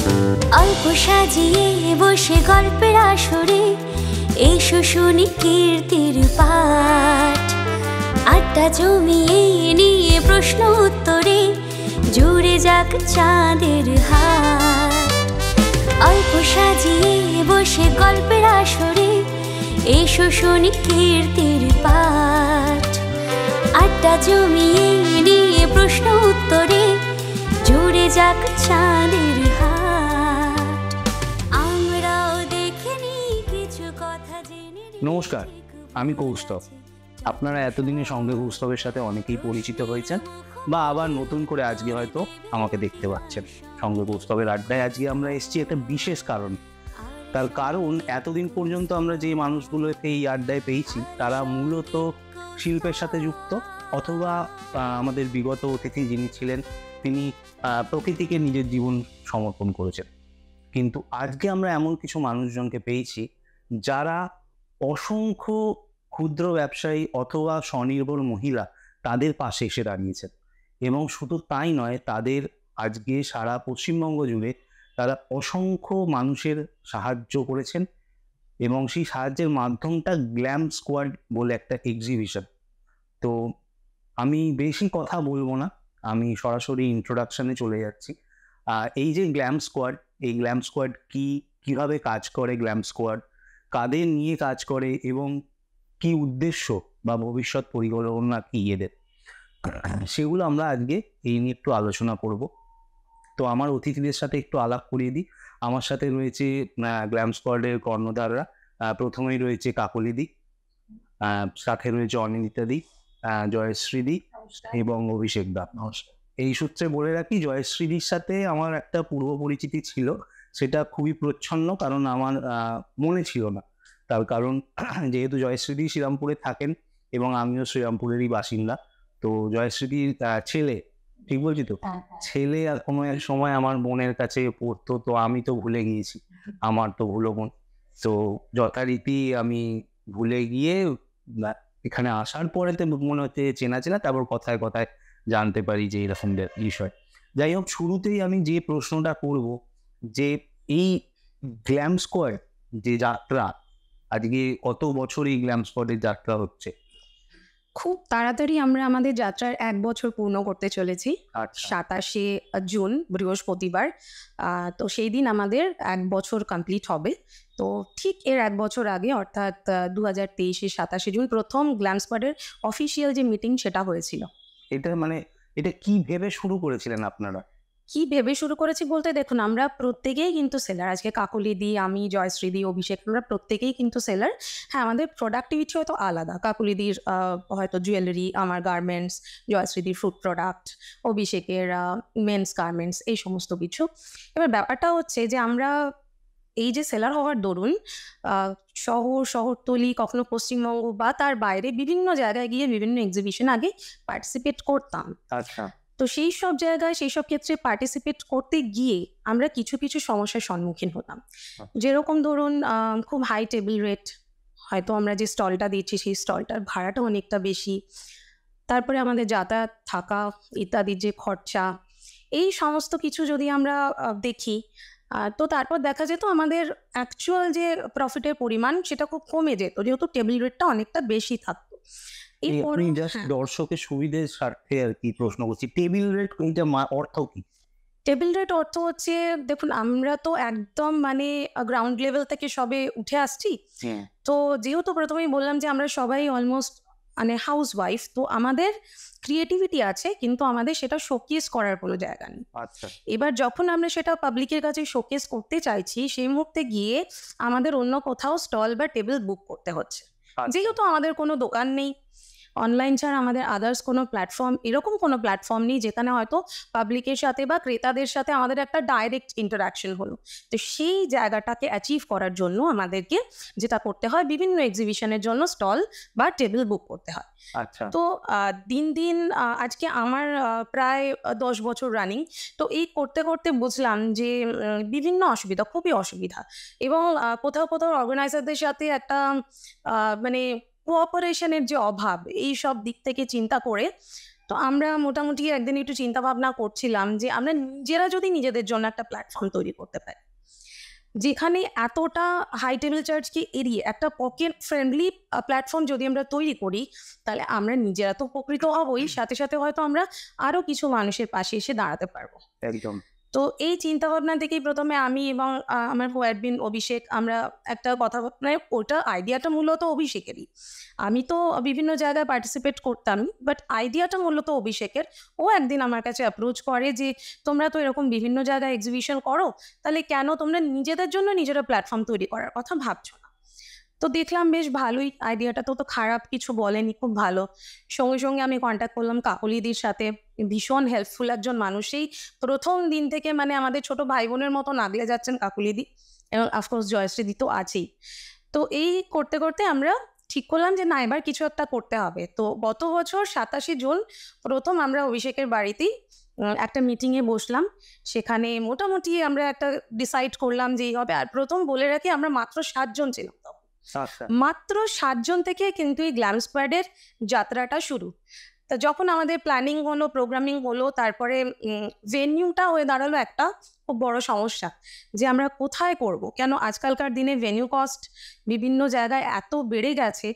অল্প সাজিয়ে বসে গল্পের আসরে এসো শুনি কীর্তির পাঠ। আড্ডা জমিয়ে নিয়ে প্রশ্ন উত্তরে জুড়ে যাক চাঁদের হাট। অল্প সাজিয়ে বসে গল্পের আসরে এসো শুনি কীর্তির পাঠ। আড্ডা জমিয়ে নিয়ে প্রশ্ন উত্তরে জুড়ে যাক চাঁদের হাট। আমরাও দেখে নিই কিছু কথা জেনে। নমস্কার, আমি কৌস্তব। আপনারা এতদিনে সঙ্গে কৌস্তবের সাথে অনেকেই পরিচিত হয়েছেন বা আবার নতুন করে আজকে হয়তো আমাকে দেখতে পাচ্ছেন। সঙ্গে কৌস্তবের আড্ডায় আজকে আমরা এসেছি একটা বিশেষ কারণ। তার কারণ এতদিন পর্যন্ত আমরা যে মানুষগুলোকে এই আড্ডায় পেয়েছি তারা মূলত শিল্পের সাথে যুক্ত, অথবা আমাদের বিগত অতিথি যিনি ছিলেন তিনি প্রকৃতিকে নিজের জীবন সমর্পণ করেছেন। কিন্তু আজকে আমরা এমন কিছু মানুষজনকে পেয়েছি যারা অসংখ্য ক্ষুদ্র ব্যবসায়ী অথবা স্বনির্ভর মহিলা তাদের পাশে এসে দাঁড়িয়েছেন। এবং শুধু তাই নয়, তাদের আজকে সারা পশ্চিমবঙ্গ জুড়ে তারা অসংখ্য মানুষের সাহায্য করেছেন এবং সেই সাহায্যের মাধ্যমটা গ্ল্যাম স্কোয়াড বলে একটা এক্সিবিশন। তো আমি বেশি কথা বলবো না, আমি সরাসরি ইন্ট্রোডাকশানে চলে যাচ্ছি। এই যে গ্ল্যাম স্কোয়াড, এই গ্ল্যাম স্কোয়াড কীভাবে কাজ করে, গ্ল্যাম স্কোয়াড কাদের নিয়ে কাজ করে এবং কি উদ্দেশ্য বা ভবিষ্যৎ পরিকল্পনা কি এদের, সেগুলো আমরা আজকে এই নিয়ে একটু আলোচনা করব। তো আমার অতিথিদের সাথে একটু আলাপ করিয়ে দিই। আমার সাথে রয়েছে গ্ল্যাম স্কোয়াডের কর্ণধাররা। প্রথমেই রয়েছে কাকলিদি, সাথে রয়েছে অনিন্দিতাদি, জয়শ্রীদি এবং অভিষেক দা। এই সূত্রে বলে রাখি, জয়শ্রীদির সাথে আমার একটা পূর্ব পরিচিতি ছিল, সেটা খুবই প্রচ্ছন্ন, কারণ আমার মনে ছিল না। তার কারণ যেহেতু জয়শ্রীদি শ্রীরামপুরে থাকেন এবং আমিও শ্রীরামপুরেরই বাসিন্দা, তো জয়শ্রীদির ছেলে, ঠিক বলছি তো, ছেলে কোনো এক সময় আমার বোনের কাছে পড়তো, তো আমি তো ভুলে গিয়েছি, আমার তো ভুলো বোন। তো যথারীতি আমি ভুলে গিয়ে এখানে আসার পরেতে মনে হচ্ছে চেনা চেনা, তারপর কথায় কথায় জানতে পারি যে এরকম বিষয়। যাই হোক, শুরুতেই আমি যে প্রশ্নটা করব, যে এই গ্ল্যাম স্কোয়াড যে যাত্রা, আজকে কত বছর এই গ্ল্যাম স্কোয়াডের যাত্রা হচ্ছে? খুব তাড়াতাড়ি আমরা আমাদের যাত্রার 1 বছর পূর্ণ করতে চলেছি। 27শে জুন বৃহস্পতিবার, তো সেই দিন আমাদের 1 বছর কমপ্লিট হবে। তো ঠিক এর 1 বছর আগে, অর্থাৎ 2023-এর 27শে জুন প্রথম গ্ল্যাম স্কোয়াডের অফিসিয়াল যে মিটিং সেটা হয়েছিল। এটা কি ভেবে শুরু করেছিলেন আপনারা? কি ভেবে শুরু করেছি বলতে, দেখুন, আমরা প্রত্যেকেই কিন্তু সেলার। আজকে কাকলিদি, আমি, জয়শ্রীদি, অভিষেক, আমরা প্রত্যেকেই কিন্তু সেলার। হ্যাঁ, আমাদের প্রোডাক্টিভিটি হয়তো আলাদা। কাকলিদির হয়তো জুয়েলারি, আমার গার্মেন্টস, জয়শ্রীদির ফুড প্রোডাক্ট, অভিষেকের মেন্স গার্মেন্টস, এই সমস্ত কিছু। এবার ব্যাপারটা হচ্ছে যে আমরা এই যে সেলার হওয়ার দরুন শহরতলি, কখনো পশ্চিমবঙ্গ বা তার বাইরে বিভিন্ন জায়গায় গিয়ে বিভিন্ন এক্সিবিশন আগে পার্টিসিপেট করতাম। আচ্ছা। তো সেই সব জায়গায়, সেই সব ক্ষেত্রে পার্টিসিপেট করতে গিয়ে আমরা কিছু কিছু সমস্যার সম্মুখীন হতাম। যেরকম ধরুন, খুব হাই টেবিল রেট, হয়তো আমরা যে স্টলটা দিচ্ছি সেই স্টলটার ভাড়াটা অনেকটা বেশি, তারপরে আমাদের যাতায়াত, থাকা ইত্যাদির যে খরচা, এই সমস্ত কিছু যদি আমরা দেখি, তো তারপর দেখা যেত আমাদের অ্যাকচুয়াল যে প্রফিটের পরিমাণ সেটা খুব কমে যেত, যেহেতু টেবিল রেটটা অনেকটা বেশি থাকতো। আমি জাস্ট দর্শকের সুবিধের স্বার্থে আর কি প্রশ্ন করছি, টেবিল রেট অর্থ কি? টেবিল রেট অর্থ হচ্ছে, দেখুন, আমরা তো একদম মানে গ্রাউন্ড লেভেল থেকে সবে উঠে আসছি। তো যেহেতু প্রথমেই বললাম যে আমরা সবাই অলমোস্ট মানে হাউস ওয়াইফ, তো আমাদের ক্রিয়েটিভিটি আছে, কিন্তু আমাদের সেটা শোকেস করার কোনো জায়গা নেই। এবার যখন আমরা সেটা পাবলিকের কাছে শোকেস করতে চাইছি, সেই মুহূর্তে গিয়ে আমাদের অন্য কোথাও স্টল বা টেবিল বুক করতে হচ্ছে। যেহেতু আমাদের কোনো দোকান নেই, অনলাইন ছাড়া আমাদের আদার্স কোনো প্ল্যাটফর্ম, এরকম কোনো প্ল্যাটফর্ম নেই যেখানে হয়তো পাবলিকের সাথে বা ক্রেতাদের সাথে আমাদের একটা ডাইরেক্ট ইন্টারাকশন হলো। তো সেই জায়গাটাকে অ্যাচিভ করার জন্য আমাদেরকে যেটা করতে হয়, বিভিন্ন এক্সিবিশনের জন্য স্টল বা টেবিল বুক করতে হয়। তো দিন দিন আজকে আমার প্রায় 10 বছর রানিং। তো এই করতে করতে বুঝলাম যে বিভিন্ন অসুবিধা, খুবই অসুবিধা, এবং কোথাও কোথাও অর্গানাইজারদের সাথে একটা মানে কোঅপারেশনের যে অভাব, এই সব দিক থেকে চিন্তা করে তো আমরা মোটামুটি একদিন একটু চিন্তা ভাবনা করছিলাম যে আমরা নিজেরা যদি নিজেদের জন্য একটা প্ল্যাটফর্ম তৈরি করতে পারি, যেখানে এতটা হাই টেবিল চার্জকে এড়িয়ে একটা পকেট ফ্রেন্ডলি প্ল্যাটফর্ম যদি আমরা তৈরি করি, তাহলে আমরা নিজেরা তো উপকৃত হবই, সাথে সাথে হয়তো আমরা আরও কিছু মানুষের পাশে এসে দাঁড়াতে পারবো। একদম। তো এই চিন্তা ভাবনা থেকেই প্রথমে আমি এবং আমার কোয়াডবিন অভিষেক আমরা একটা কথা মানে ওটা আইডিয়াটা মূলত অভিষেকেরই। আমি তো বিভিন্ন জায়গায় পার্টিসিপেট করতাম, বাট আইডিয়াটা মূলত অভিষেকের। ও একদিন আমার কাছে অ্যাপ্রোচ করে যে তোমরা তো এরকম বিভিন্ন জায়গায় এক্সিবিশন করো, তাহলে কেন তোমরা নিজেদের জন্য নিজেরা প্ল্যাটফর্ম তৈরি করার কথা ভাবছো না? তো দেখলাম বেশ ভালোই আইডিয়াটা, তো খারাপ কিছু বলেনি, খুব ভালো। সঙ্গে সঙ্গে আমি কন্ট্যাক্ট করলাম কাকলিদির সাথে, ভীষণ হেল্পফুল একজন মানুষ। সেই প্রথম দিন থেকে মানে আমাদের ছোট ভাই বোনের মতো আগলে যাচ্ছেন কাকলিদি, এবং অফকোর্স জয়শ্রীদি তো আছেই। তো এই করতে করতে আমরা ঠিক করলাম যে না, এবার কিছু একটা করতে হবে। তো গত বছর 27শে জুন প্রথম আমরা অভিষেকের বাড়িতেই একটা মিটিংয়ে বসলাম। সেখানে মোটামুটি আমরা একটা ডিসাইড করলাম যে এই হবে। আর প্রথম বলে রাখি, আমরা মাত্র 7 জন ছিলাম তখন। মাত্র 7 জন থেকে কিন্তু এই গ্ল্যাম স্কোয়াডের যাত্রাটা শুরু। তা যখন আমাদের প্ল্যানিং হলো, প্রোগ্রামিং হলো, তারপরে ভেন্যুটা হয়ে দাঁড়ালো একটা খুব বড় সমস্যা, যে আমরা কোথায় করব। কেন আজকালকার দিনে ভেন্যু কস্ট বিভিন্ন জায়গায় এত বেড়ে গেছে।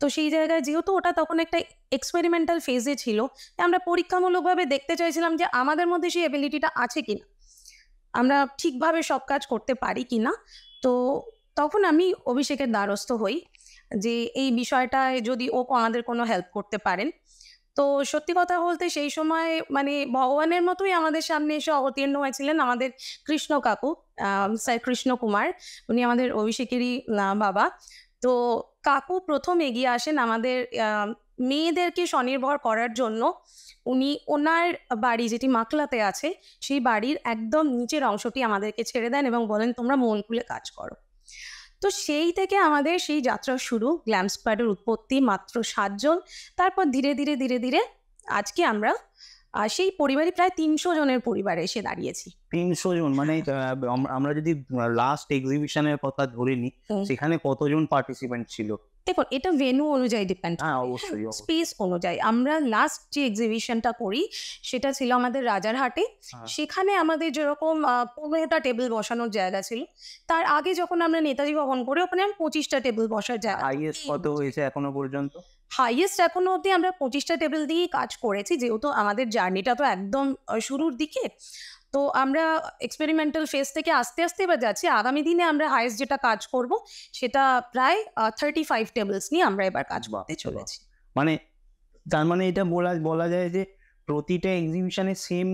তো সেই জায়গায় যেহেতু ওটা তখন একটা এক্সপেরিমেন্টাল ফেজে ছিল, আমরা পরীক্ষামূলকভাবে দেখতে চাইছিলাম যে আমাদের মধ্যে সেই এবিলিটিটা আছে কিনা, আমরা ঠিকভাবে সব কাজ করতে পারি কিনা। তো তখন আমি অভিষেকের দ্বারস্থ হই যে এই বিষয়টায় যদি ও আমাদের কোনো হেল্প করতে পারেন। তো সত্যি কথা বলতে সেই সময় মানে ভগবানের মতোই আমাদের সামনে এসে অবতীর্ণ হয়েছিলেন আমাদের কৃষ্ণ কাকু, স্যার কৃষ্ণ কুমার। উনি আমাদের অভিষেকেরই বাবা। তো কাকু প্রথম এগিয়ে আসেন আমাদের মেয়েদেরকে স্বনির্ভর করার জন্য। উনি ওনার বাড়ি যেটি মাকলাতে আছে, সেই বাড়ির একদম নিচের অংশটি আমাদেরকে ছেড়ে দেন এবং বলেন তোমরা মন খুলে কাজ করো। তো সেই থেকে আমাদের সেই যাত্রা শুরু। গ্ল্যাম স্কোয়াডের উৎপত্তি মাত্র 7 জন। তারপর ধীরে ধীরে ধীরে ধীরে আজকে আমরা সেই পরিবারই প্রায় 300 জনের পরিবারে এসে দাঁড়িয়েছি। 300 জন মানে আমরা যদি লাস্ট এক্সিবিশনের কথা ধরে নিই, সেখানে কতজন পার্টিসিপেন্ট ছিল? দেখুন, এটা ভেন্যু অনুযায়ী ডিপেন্ড, অবশ্যই স্পেস অনুযায়ী। আমরা লাস্ট যে এক্সিবিশনটা করি সেটা ছিল আমাদের রাজারহাটে। সেখানে আমাদের যেরকম 15টা টেবিল বসানোর জায়গা ছিল, তার আগে যখন আমরা নেতাজি ভবন করি ওখানে 25টা টেবিল বসার জায়গা। হাইয়েস্ট কত হয়েছে এখনো পর্যন্ত? হাইয়েস্ট এখনো অবধি আমরা 25টা টেবিল দিয়েই কাজ করেছি, যেহেতু আমাদের জার্নিটা তো একদম শুরুর দিকে। তো আমরা এক্সপেরিমেন্টাল ফেজ থেকে আস্তে আস্তে এবার যাচ্ছি। আগামী দিনে আমরা হাইয়েস্ট যেটা কাজ করব সেটা প্রায় 35 টেবিলস নিয়ে আমরা এবার কাজ করতে চলেছি। মানে তার মানে এটা বলা যায় যে প্রতিটা এক্সিবিশনে সেম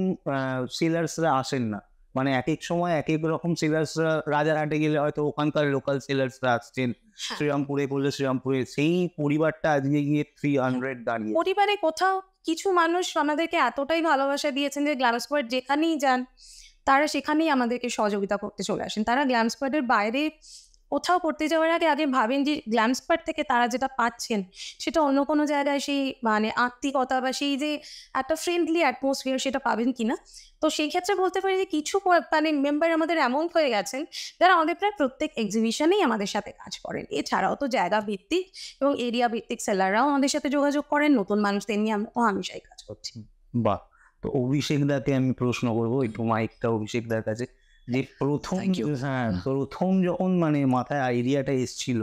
সেলার্সরা আসেন না, মানে এক এক সময় এক এক রকম সেলার্সরা। রাজারহাটে গেলে হয়তো ওখানকার লোকাল সেলার্সরা আসছেন, শ্রীরামপুরে করলে শ্রীরামপুরে সেই পরিবারটা আজকে গিয়ে 300 দাঁড়িয়ে। পরিবারে কোথাও কিছু মানুষ আমাদেরকে এতটাই ভালোবাসা দিয়েছেন যে গ্ল্যাম স্কোয়াড যেখানেই যান তারা সেখানেই আমাদেরকে সহযোগিতা করতে চলে আসেন। তারা গ্ল্যাম স্কোয়াডের বাইরে কোথাও করতে যাওয়ার আগে ভাবেন যে গ্ল্যাম স্কোয়াড থেকে তারা যেটা পাচ্ছেন সেটা অন্য কোনো জায়গায় সেই মানে আত্মিকতা বা সেই যে একটা ফ্রেন্ডলি অ্যাটমসফিয়ার সেটা পাবেন কিনা। তো সেই ক্ষেত্রে বলতে পারি যে কিছু মানে মেম্বার আমাদের এমন হয়ে গেছেন যারা আমাদের প্রায় প্রত্যেক এক্সিবিশনেই আমাদের সাথে কাজ করেন। এছাড়াও তো জায়গা ভিত্তিক এবং এরিয়া ভিত্তিক সেলাররাও আমাদের সাথে যোগাযোগ করেন, নতুন মানুষদের নিয়ে আমরা তো হামেশাই কাজ করছি। বাহ। তো অভিষেক দাকে আমি প্রশ্ন করবো, একটু মাইকটা অভিষেক দার কাছে, যে প্রথম যখন মানে মাথায় আইডিয়াটা এসেছিল,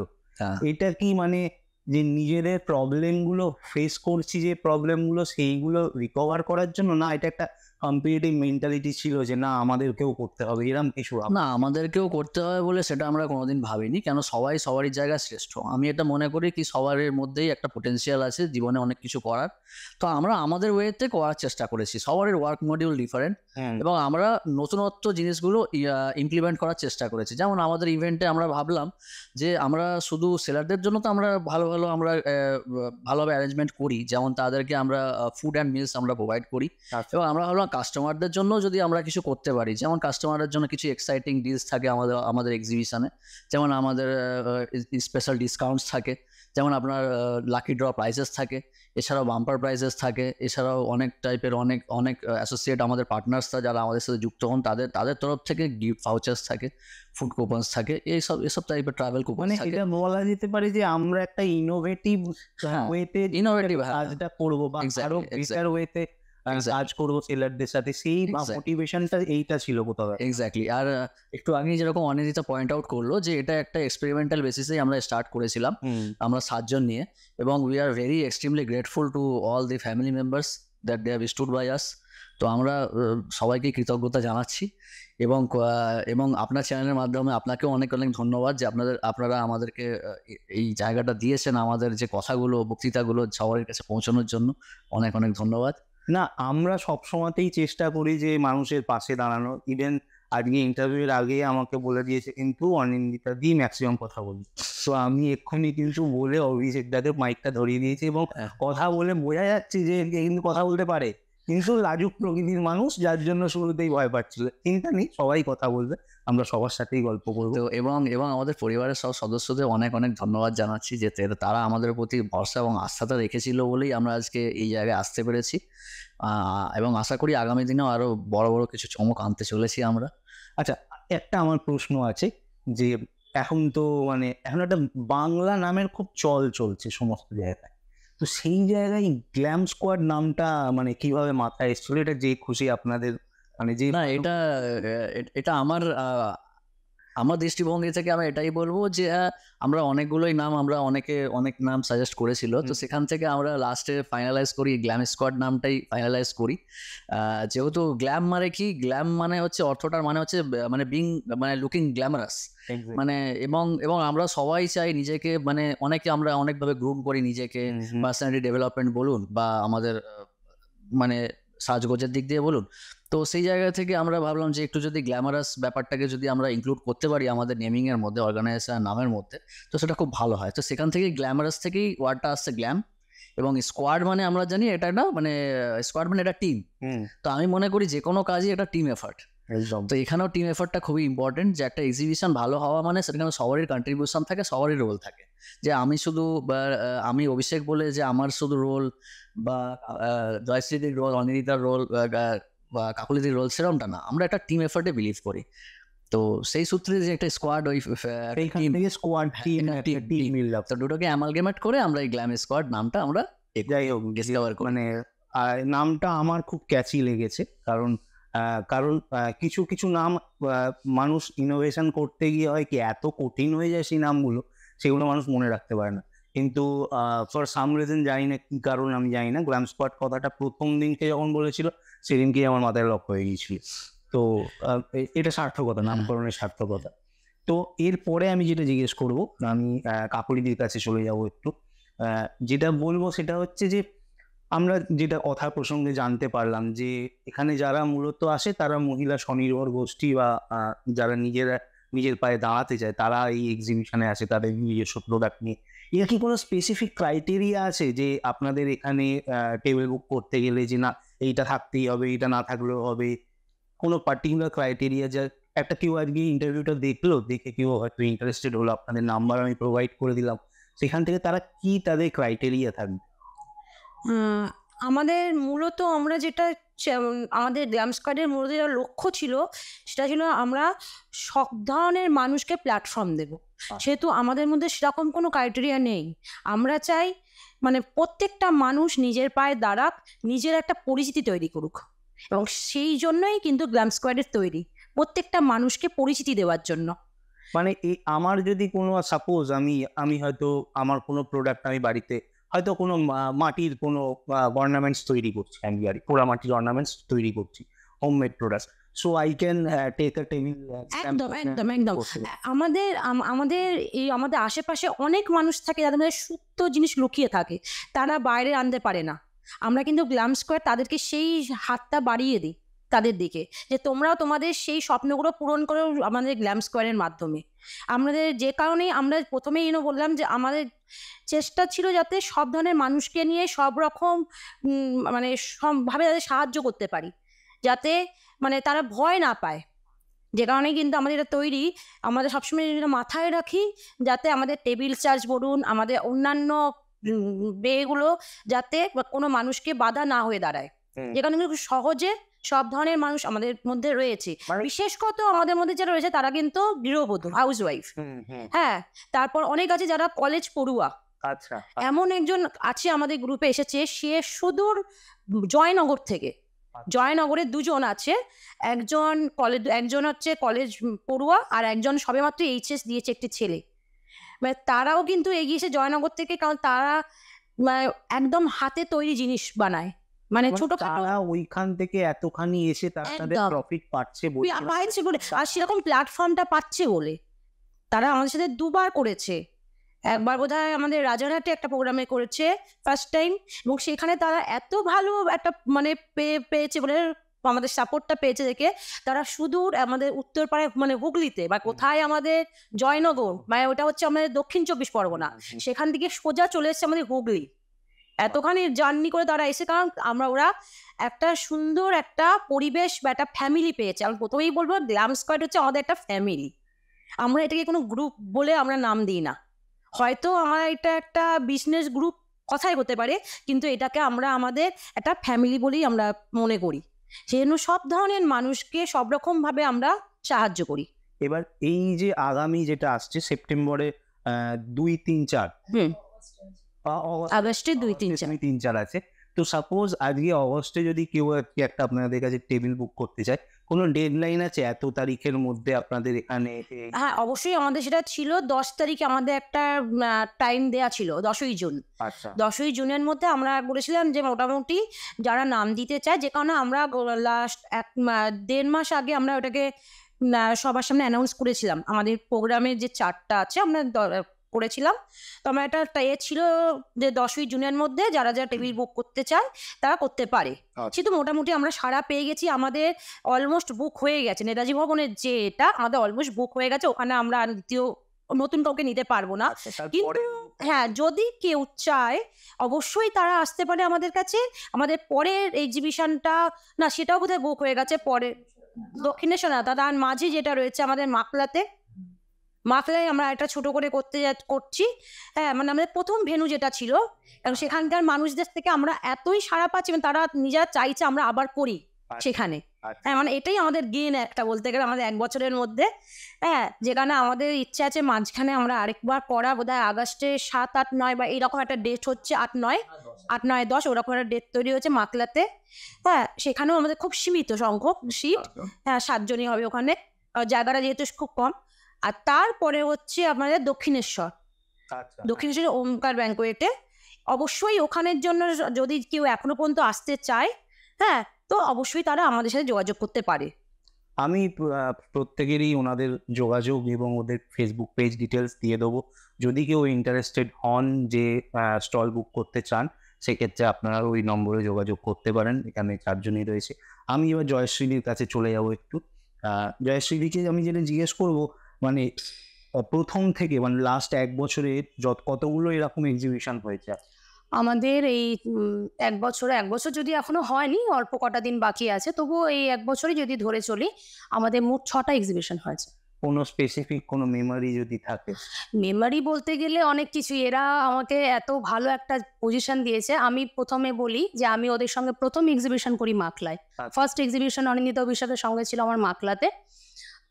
এটা কি মানে যে নিজেদের প্রবলেমগুলো ফেস করছি, যে প্রবলেমগুলো সেইগুলো রিকভার করার জন্য, না এটা একটা কম্পিটিটিভ মেন্টালিটি ছিল যে না আমাদেরকেও করতে হবে এরকম কিছু? না, আমাদেরকেও করতে হবে বলে সেটা আমরা কোনোদিন ভাবিনি, কেন সবাই সবারই জায়গায় শ্রেষ্ঠ। আমি এটা মনে করি কি সবার মধ্যেই একটা পোটেন্সিয়াল আছে জীবনে অনেক কিছু করার। তো আমরা আমাদের ওয়েতে করার চেষ্টা করেছি। সবারই ওয়ার্ক মডিউল ডিফারেন্ট এবং আমরা নতুনত্ব জিনিসগুলো ইমপ্লিমেন্ট করার চেষ্টা করেছি। যেমন আমাদের ইভেন্টে আমরা ভাবলাম যে আমরা শুধু সেলারদের জন্য তো আমরা আমরা ভালোভাবে অ্যারেঞ্জমেন্ট করি, যেমন তাদেরকে আমরা ফুড অ্যান্ড মিলস আমরা প্রোভাইড করি, এবং আমরা ভাবলাম কাস্টমারদের জন্য যদি আমরা কিছু করতে পারি, যেমন কাস্টমারের জন্য কিছু এক্সাইটিং ডিলস থাকে আমাদের এক্সিবিশনে, যেমন আমাদের স্পেশাল ডিসকাউন্টস থাকে, যেমন আপনার লাকি ড্র প্রাইজেস থাকে, এছাড়াও বাম্পার প্রাইজেস থাকে, এছাড়াও অনেক টাইপের অনেক অ্যাসোসিয়েট আমাদের পার্টনার্সরা যারা আমাদের সাথে যুক্ত হন তাদের তরফ থেকে গিফট ভাউচার্স থাকে, ফুড কুপনস থাকে, এসব টাইপের ট্রাভেল কুপন মানে থাকে। এটা বলা যেতে পারে যে আমরা একটা ইনোভেটিভ ওয়েতে কাজটা করবো বা আরো বেটার ওয়েতে কাজ করবো সেলারদের সাথে, সেই মোটিভেশনটা এইটা ছিল কোথাও। এক্স্যাক্টলি। আর একটু আগে যেরকম অনিন্দিতা পয়েন্ট আউট করলো যে এটা একটা এক্সপেরিমেন্টাল বেসিসেই আমরা স্টার্ট করেছিলাম, আমরা 7 জন নিয়ে, এবং we are very extremely grateful to all the family members that they have stood by us. তো আমরা সবাইকে কৃতজ্ঞতা জানাচ্ছি, এবং আপনার চ্যানেলের মাধ্যমে আপনাকেও অনেক ধন্যবাদ যে আপনারা আমাদেরকে এই জায়গাটা দিয়েছেন, আমাদের যে কথাগুলো বক্তৃতাগুলো সবার কাছে পৌঁছানোর জন্য অনেক ধন্যবাদ। না, আমরা সবসময়তেই চেষ্টা করি যে মানুষের পাশে দাঁড়ানো। ইভেন আজকে ইন্টারভিউর আগে আমাকে বলে দিয়েছে কিন্তু অনিন্দিতা দি ম্যাক্সিমাম কথা বলি, তো আমি এক্ষুনি কিন্তু বলে অভিষেকদাকে মাইকটা ধরিয়ে দিয়েছি, এবং কথা বলে বোঝা যাচ্ছে যে কিন্তু কথা বলতে পারে, কিন্তু লাজুক প্রকৃতির মানুষ, যার জন্য শুরুতেই ভয় পাচ্ছিল। চিন্তা নেই, সবাই কথা বলবে, আমরা সবার সাথেই গল্প করবো। তো এবং আমাদের পরিবারের সব সদস্যদের অনেক ধন্যবাদ জানাচ্ছি যে তারা আমাদের প্রতি ভরসা এবং আস্থাটা রেখেছিল বলেই আমরা আজকে এই জায়গায় আসতে পেরেছি, এবং আশা করি আগামী দিনেও আরো বড় কিছু চমক আনতে চলেছি আমরা। আচ্ছা, একটা আমার প্রশ্ন আছে যে এখন তো মানে এখন একটা বাংলা নামের খুব চলছে সমস্ত জায়গায়, তো সেই জায়গায় গ্ল্যাম স্কোয়াড নামটা মানে কিভাবে মাথায় এসেছিল? এটা যে খুশি আপনাদের মানে যে না, এটা আমার দৃষ্টিভঙ্গি থেকে আমি এটাই বলবো যে আমরা অনেকগুলোই নাম, আমরা অনেক নাম সাজেস্ট করেছিল, তো সেখান থেকে আমরা লাস্টে ফাইনালাইজ করি গ্ল্যাম স্কোয়াড নামটাই ফাইনালাইজ করি। যেহেতু গ্ল্যাম মানে কি, গ্ল্যাম মানে হচ্ছে অর্থটার মানে হচ্ছে মানে মানে লুকিং গ্ল্যামারাস, মানে এবং আমরা সবাই চাই নিজেকে, মানে আমরা অনেকভাবে গ্রুম করি নিজেকে, পার্সোনালিটি ডেভেলপমেন্ট বলুন বা আমাদের মানে সাজগোজের দিক দিয়ে বলুন। তো সেই জায়গা থেকে আমরা ভাবলাম যে একটু যদি গ্ল্যামারাস ব্যাপারটাকে যদি আমরা ইনক্লুড করতে পারি আমাদের নেমিংয়ের মধ্যে, অর্গানাইজেশন নামের মধ্যে, তো সেটা খুব ভালো হয়। তো সেখান থেকেই গ্ল্যামারাস থেকেই ওয়ার্ডটা আসছে গ্ল্যাম, এবং স্কোয়াড মানে আমরা জানি এটা একটা মানে স্কোয়াড মানে এটা টিম। তো আমি মনে করি যে কোনো কাজই একটা টিম এফার্ট, তো এখানেও টিম এফার্টটা খুবই ইম্পর্টেন্ট, যে একটা এক্সিবিশন ভালো হওয়া মানে সেখানে সবারই কন্ট্রিবিউশন থাকে, সবারই রোল থাকে, যে আমি অভিষেক বলে যে আমার শুধু রোল বা জয়শ্রীদির রোল, অনিন্দিতার রোল বা কাকুলিদির রোল, সেরকমটা না, আমরা একটা টিম এফার্টে বিলিভ করি। তো সেই সূত্রে যে একটা স্কোয়াড, ওই স্কোয়াড টিম, তো দুটোকে অ্যামালগেমেট করে আমরা এই গ্ল্যাম স্কোয়াড নামটা আমরা যাই হোক ডিসকভার মানে নামটা আমার খুব ক্যাচি লেগেছে, কারণ কিছু নাম মানুষ ইনোভেশন করতে গিয়ে হয় কি এত কঠিন হয়ে যায় সেই নামগুলো, সেগুলো মানুষ মনে রাখতে পারে না। কিন্তু ফর সাম রিজন জানি না কি কারণ, আমি জানি না, গ্ল্যাম স্কোয়াড কথাটা প্রথম দিনকে যখন বলেছিল সেদিনকেই আমার মাথায় লক হয়ে গিয়েছিল। তো এটা সার্থকতা, নামকরণের সার্থকতা। তো এরপরে আমি যেটা জিজ্ঞেস করবো, আমি কাকুলিদির কাছে চলে যাবো একটু। যেটা বলবো সেটা হচ্ছে যে আমরা যেটা কথা প্রসঙ্গে জানতে পারলাম যে এখানে যারা মূলত আসে তারা মহিলা স্বনির্ভর গোষ্ঠী বা যারা নিজের পায়ে দাঁড়াতে চায়, তারা এই এক্সিবিশনে আসে তাদের নিজস্ব প্রোডাক্ট নিয়ে। এর কি কোনো স্পেসিফিক ক্রাইটেরিয়া আছে যে আপনাদের এখানে টেবিল বুক করতে গেলে যে না এইটা থাকতেই হবে, এইটা না থাকলেও হবে? কোনো পার্টিকুলার ক্রাইটেরিয়া যা একটা কেউ আজকে ইন্টারভিউটা দেখে কেউ হয়তো ইন্টারেস্টেড হলো, আপনাদের নাম্বার আমি প্রোভাইড করে দিলাম, সেখান থেকে তারা কি তাদের ক্রাইটেরিয়া থাকবে? আমাদের মূলত আমরা যেটা আমাদের গ্ল্যাম স্কোয়াডের মূলত যেটা লক্ষ্য ছিল সেটা ছিল আমরা সব ধরনের মানুষকে প্ল্যাটফর্ম দেব। সেহেতু আমাদের মধ্যে সেরকম কোনো ক্রাইটেরিয়া নেই। আমরা চাই মানে প্রত্যেকটা মানুষ নিজের পায়ে দাঁড়াক, নিজের একটা পরিচিতি তৈরি করুক, এবং সেই জন্যই কিন্তু গ্ল্যাম স্কোয়াডের তৈরি, প্রত্যেকটা মানুষকে পরিচিতি দেওয়ার জন্য। মানে আমার যদি কোনো সাপোজ আমি হয়তো আমার কোনো প্রোডাক্ট আমি বাড়িতে হয়তো কোনো মাটির কোনো অর্নামেন্টস তৈরি করছি, আমি পোড়া মাটির অর্নামেন্টস তৈরি করছি, homemade products, so I can take a table. একদম আমাদের আশেপাশে অনেক মানুষ থাকে যাদের মধ্যে সুপ্ত জিনিস লুকিয়ে থাকে, তারা বাইরে আনতে পারে না। আমরা কিন্তু গ্ল্যাম স্কোয়াড তাদেরকে সেই হাতটা বাড়িয়ে দিই তাদের দিকে, যে তোমরাও তোমাদের সেই স্বপ্নগুলো পূরণ করো আমাদের গ্ল্যাম স্কোয়ারের মাধ্যমে। আমাদের যে কারণেই আমরা প্রথমেই বললাম যে আমাদের চেষ্টা ছিল যাতে সব ধরনের মানুষকে নিয়ে সব রকম মানে সবভাবে তাদের সাহায্য করতে পারি, যাতে মানে তারা ভয় না পায়। যে কারণে কিন্তু আমাদের এটা তৈরি, আমাদের সবসময় এটা মাথায় রাখি যাতে আমাদের টেবিল চার্জ বলুন, আমাদের অন্যান্য বেগুলো যাতে কোনো মানুষকে বাধা না হয়ে দাঁড়ায়। যে কারণে কিন্তু সহজে সব ধরনের মানুষ আমাদের মধ্যে রয়েছে, বিশেষ করে আমাদের মধ্যে যারা রয়েছে তারা কিন্তু গৃহবধূ, হাউস ওয়াইফ। হ্যাঁ, তারপর অনেক আছে যারা কলেজ পড়ুয়া। আচ্ছা, এমন একজন আছে আমাদের গ্রুপে এসেছে, সে সুদূর জয়নগর থেকে, জয়নগরে দুজন আছে, একজন হচ্ছে কলেজ পড়ুয়া আর একজন সবেমাত্র এইচএস দিয়েছে একটি ছেলে। মানে তারাও কিন্তু এগিয়েছে জয়নগর থেকে, কারণ তারা মানে একদম হাতে তৈরি জিনিস বানায়, মানে ছোট তারা ওইখান থেকে এতখানি এসে তাদের প্রফিট পাচ্ছে বলে, আর সেরকম প্ল্যাটফর্মটা পাচ্ছে বলে তারা আমাদের সাথে দুবার করেছে। একবার বোধহয় আমাদের রাজারহাটে একটা প্রোগ্রামে করেছে ফার্স্ট টাইম, এবং সেখানে তারা এত ভালো একটা মানে পেয়েছে বলে, আমাদের সাপোর্টটা পেয়েছে দেখে তারা সুদূর আমাদের উত্তরপাড়ায় মানে হুগলিতে বা কোথায় আমাদের জয়নগর, মানে ওটা হচ্ছে আমাদের দক্ষিণ 24 পরগনা, সেখান থেকে সোজা চলে এসেছে আমাদের হুগলি। এতখানি জার্নি করে তারা এসে, কারণ ওরা একটা সুন্দর একটা পরিবেশ বা একটা ফ্যামিলি পেয়েছে। আমি প্রথমেই বলবো গ্ল্যাম স্কোয়াড হচ্ছে আমাদের একটা ফ্যামিলি। আমরা এটাকে কোনো গ্রুপ বলে আমরা নাম দিই না, হয়তো আমার এটা একটা বিজনেস গ্রুপ কথাই হতে পারে, কিন্তু এটাকে আমরা আমাদের একটা ফ্যামিলি বলেই আমরা মনে করি। সেই জন্য সব ধরনের মানুষকে সব রকম ভাবে আমরা সাহায্য করি। এবার এই যে আগামী যেটা আসছে সেপ্টেম্বরে 2, 3, 4 আগস্টে 2, 3, 4 আছে, তো সাপোজ আজকে অগস্টে যদি কেউ একটা আপনাদের কাছে টেবিল বুক করতে চায়, কোনো ডেডলাইন আছে এত তারিখের মধ্যে আপনাদের এখানে? হ্যাঁ, অবশ্যই আমাদের সেটা ছিল 10 তারিখে আমাদের একটা টাইম দেয়া ছিল, 10ই জুন। আচ্ছা, 10ই জুনের মধ্যে আমরা বলেছিলাম যে মোটামুটি যারা নাম দিতে চায়, যে কারণে আমরা লাস্ট 1.5 মাস আগে আমরা ওটাকে সবার সামনে অ্যানাউন্স করেছিলাম। আমাদের প্রোগ্রামের যে চার্টটা আছে আমরা করেছিলাম, তো আমার একটা ছিল যে 10ই জুনের মধ্যে যারা যারা টেবিল বুক করতে চায় তারা করতে পারে। কিন্তু মোটামুটি আমরা সাড়া পেয়ে গেছি, আমাদের অলমোস্ট বুক হয়ে গেছে। নেতাজি ভবনের যে এটা আমাদের অলমোস্ট বুক হয়ে গেছে, ওখানে আমরা দ্বিতীয় নতুন কাউকে নিতে পারবো না। কিন্তু হ্যাঁ, যদি কেউ চায় অবশ্যই তারা আসতে পারে আমাদের কাছে। আমাদের পরের এক্সিবিশনটা না, সেটাও বোধহয় বুক হয়ে গেছে, পরে দক্ষিণেশ্বর না, তার মাঝে যেটা রয়েছে আমাদের মাকলায় আমরা একটা ছোট করে করছি। হ্যাঁ, মানে আমাদের প্রথম ভেন্যু যেটা ছিল, এবং সেখানকার মানুষদের থেকে আমরা এতই সাড়া পাচ্ছি, তারা নিজেরা চাইছে আমরা আবার করি সেখানে। হ্যাঁ, মানে এটাই আমাদের গেন একটা বলতে গেলে আমাদের 1 বছরের মধ্যে। হ্যাঁ, যেখানে আমাদের ইচ্ছা আছে মাঝখানে আমরা আরেকবার করা, বোধহয় আগস্টে 7, 8, 9 বা এইরকম একটা ডেট হচ্ছে, 8, 9, 10 ওরকম একটা ডেট তৈরি হচ্ছে মাকলাতে। হ্যাঁ, সেখানেও আমাদের খুব সীমিত সংখ্যক সিট, হ্যাঁ 7 জনই হবে ওখানে, জায়গাটা যেহেতু খুব কম। আর তারপরে হচ্ছে আমাদের দক্ষিণেশ্বরে ওমকার ব্যাংকোয়েটে, অবশ্যই ওখানের জন্য যদি কেউ এখনো পর্যন্ত আসতে চায়, হ্যাঁ, তো অবশ্যই তারা আমাদের সাথে যোগাযোগ করতে পারে। আমি প্রত্যেকেরই ওনাদের যোগাযোগ এবং ওদের ফেসবুক পেজ ডিটেলস দিয়ে দেবো। যদি কেউ ইন্টারেস্টেড হন যে স্টল বুক করতে চান, সেক্ষেত্রে আপনারা ওই নম্বরে যোগাযোগ করতে পারেন। এখানে 4 জনই রয়েছে। আমি এবার জয়শ্রীর কাছে চলে যাবো একটু। জয়শ্রীকে আমি যেটা জিজ্ঞেস করবো, মানে প্রথম থেকে মানে লাস্ট 1 বছরে কতগুলো এরকম এক্সিবিশন হয়েছে? আমাদের এই 1 বছর যদি এখনো হয়নি, অল্প কটা দিন বাকি আছে, তবুও এই 1 বছরই যদি ধরে চলি আমাদের মোট 6টা এক্সিবিশন হয়েছে। কোনো স্পেসিফিক কোনো মেমোরি যদি থাকে? মেমোরি বলতে গেলে অনেক কিছু। এরা আমাকে এত ভালো একটা পজিশন দিয়েছে। আমি প্রথমে বলি যে আমি ওদের সঙ্গে প্রথম এক্সিবিশন করি মাকলায়। ফার্স্ট এক্সিবিশন অনিন্দিতা অভিষেকের সঙ্গে ছিল আমার মাকলাতে,